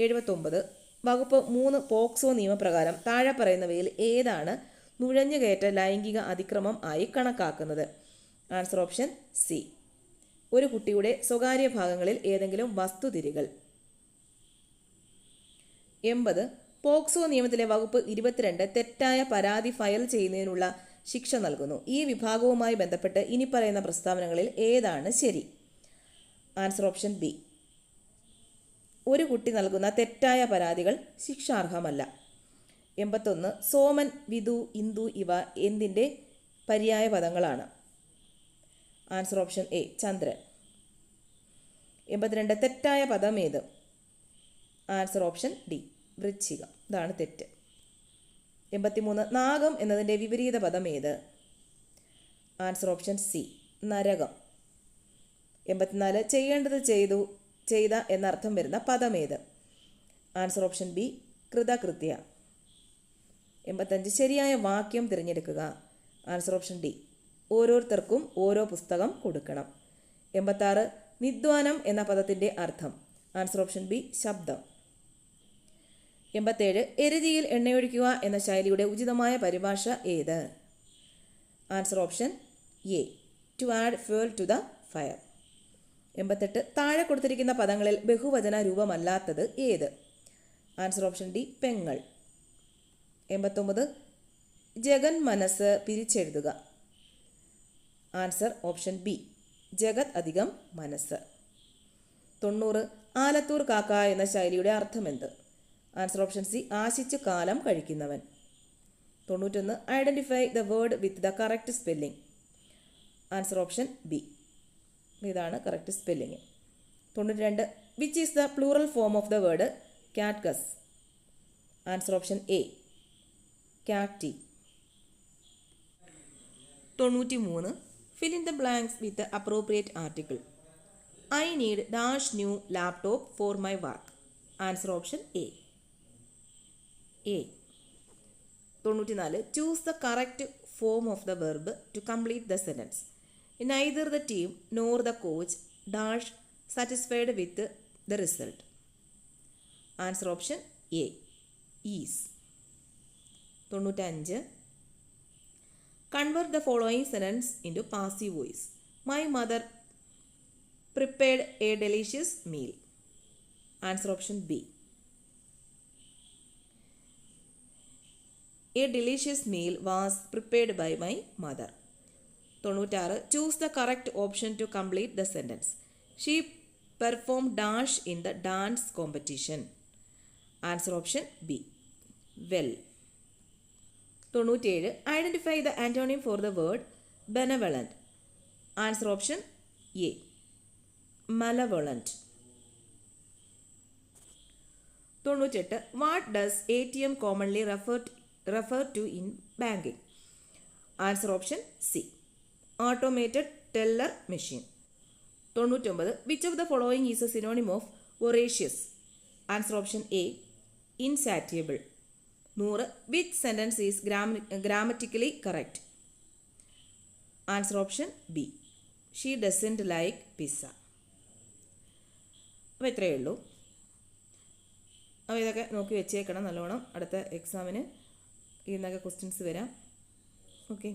79. വകുപ്പ് 3 പോക്സോ നിയമപ്രകാരം താഴെ പറയുന്നവയിൽ ഏതാണ് നുഴഞ്ഞുകയറ്റ ലൈംഗിക അതിക്രമം ആയി കണക്കാക്കുന്നത്? ആൻസർ ഓപ്ഷൻ സി ഒരു കുട്ടിയുടെ സ്വകാര്യ ഭാഗങ്ങളിൽ ഏതെങ്കിലും വസ്തുതിരികൾ. 80. പോക്സോ നിയമത്തിലെ വകുപ്പ് 22 തെറ്റായ പരാതി ഫയൽ ചെയ്യുന്നതിനുള്ള ശിക്ഷ നൽകുന്നു. ഈ വിഭാഗവുമായി ബന്ധപ്പെട്ട് ഇനി പറയുന്ന പ്രസ്താവനകളിൽ ഏതാണ് ശരി? ആൻസർ ഓപ്ഷൻ ബി ഒരു കുട്ടി നൽകുന്ന തെറ്റായ പരാതികൾ ശിക്ഷാർഹമല്ല. 81. സോമൻ, വിധു, ഇന്ദു ഇവ എന്തിൻ്റെ പര്യായ പദങ്ങളാണ്? ആൻസർ ഓപ്ഷൻ എ ചന്ദ്രൻ. 82. തെറ്റായ പദം ഏത്? ആൻസർ ഓപ്ഷൻ ഡി വൃശ്ചികം. ഇതാണ് തെറ്റ്. 83. നാഗം എന്നതിൻ്റെ വിപരീത പദം ഏത്? ആൻസർ ഓപ്ഷൻ സി നരകം. 84. ചെയ്യേണ്ടത് ചെയ്ത എന്നർത്ഥം വരുന്ന പദം ഏത്? ആൻസർ ഓപ്ഷൻ ബി കൃതകൃത്യ. 85. ശരിയായ വാക്യം തിരഞ്ഞെടുക്കുക. ആൻസർ ഓപ്ഷൻ ഡി ഓരോരുത്തർക്കും ഓരോ പുസ്തകം കൊടുക്കണം. 86. നിദ്വാനം എന്ന പദത്തിൻ്റെ അർത്ഥം? ആൻസർ ഓപ്ഷൻ ബി ശബ്ദം. 87. എരുതിയിൽ എണ്ണയൊഴിക്കുക എന്ന ശൈലിയുടെ ഉചിതമായ പരിഭാഷ ഏത്? Answer option A to add fuel to the fire. 88. താഴെ കൊടുത്തിരിക്കുന്ന പദങ്ങളിൽ ബഹുവചന രൂപമല്ലാത്തത് ഏത്? ആൻസർ ഓപ്ഷൻ ഡി പെങ്ങൾ. 89. ജഗൻ മനസ്സ് പിരിച്ചെഴുതുക. ആൻസർ ഓപ്ഷൻ ബി ജഗത് അധികം മനസ്സ്. 90. ആലത്തൂർ കാക്ക എന്ന ശൈലിയുടെ അർത്ഥമെന്ത്? ആൻസർ ഓപ്ഷൻ സി ആശിച്ചു കാലം കഴിക്കുന്നവൻ. 91. Identify the word with the correct spelling. Answer option B ഇതാണ് correct spelling. 92. Which is the plural form of the word cactus? Answer option A cacti. 93. Fill in the blanks with appropriate article. I need dash new laptop for my work. Answer option A. 94. Choose the correct form of the verb to complete the sentence. Neither the team nor the coach dash satisfied with the result. Answer option A is. 95. Convert the following sentence into passive voice. My mother prepared a delicious meal. Answer option B. A delicious meal was prepared by my mother. 96. Choose the correct option to complete the sentence. She perform dash in the dance competition. Answer option B. Well. 97. Identify the antonym for the word benevolent. Answer option A. Malevolent. 98. What does ATM commonly refer to in banking? Answer option C. Automated teller machine. 99. Which of the following is a synonym of voracious? Answer option A. Insatiable. 100. Which sentence is grammatically correct? Answer option B. She doesn't like pizza. അപ്പോൾ ഇത്രയേ ഉള്ളൂ. അപ്പോൾ ഇതൊക്കെ നോക്കി വെച്ചേക്കണം നല്ലോണം. അടുത്ത എക്സാമിന് ഇതിന്നൊക്കെ ക്വസ്റ്റ്യൻസ് വരാം. ഓക്കെ.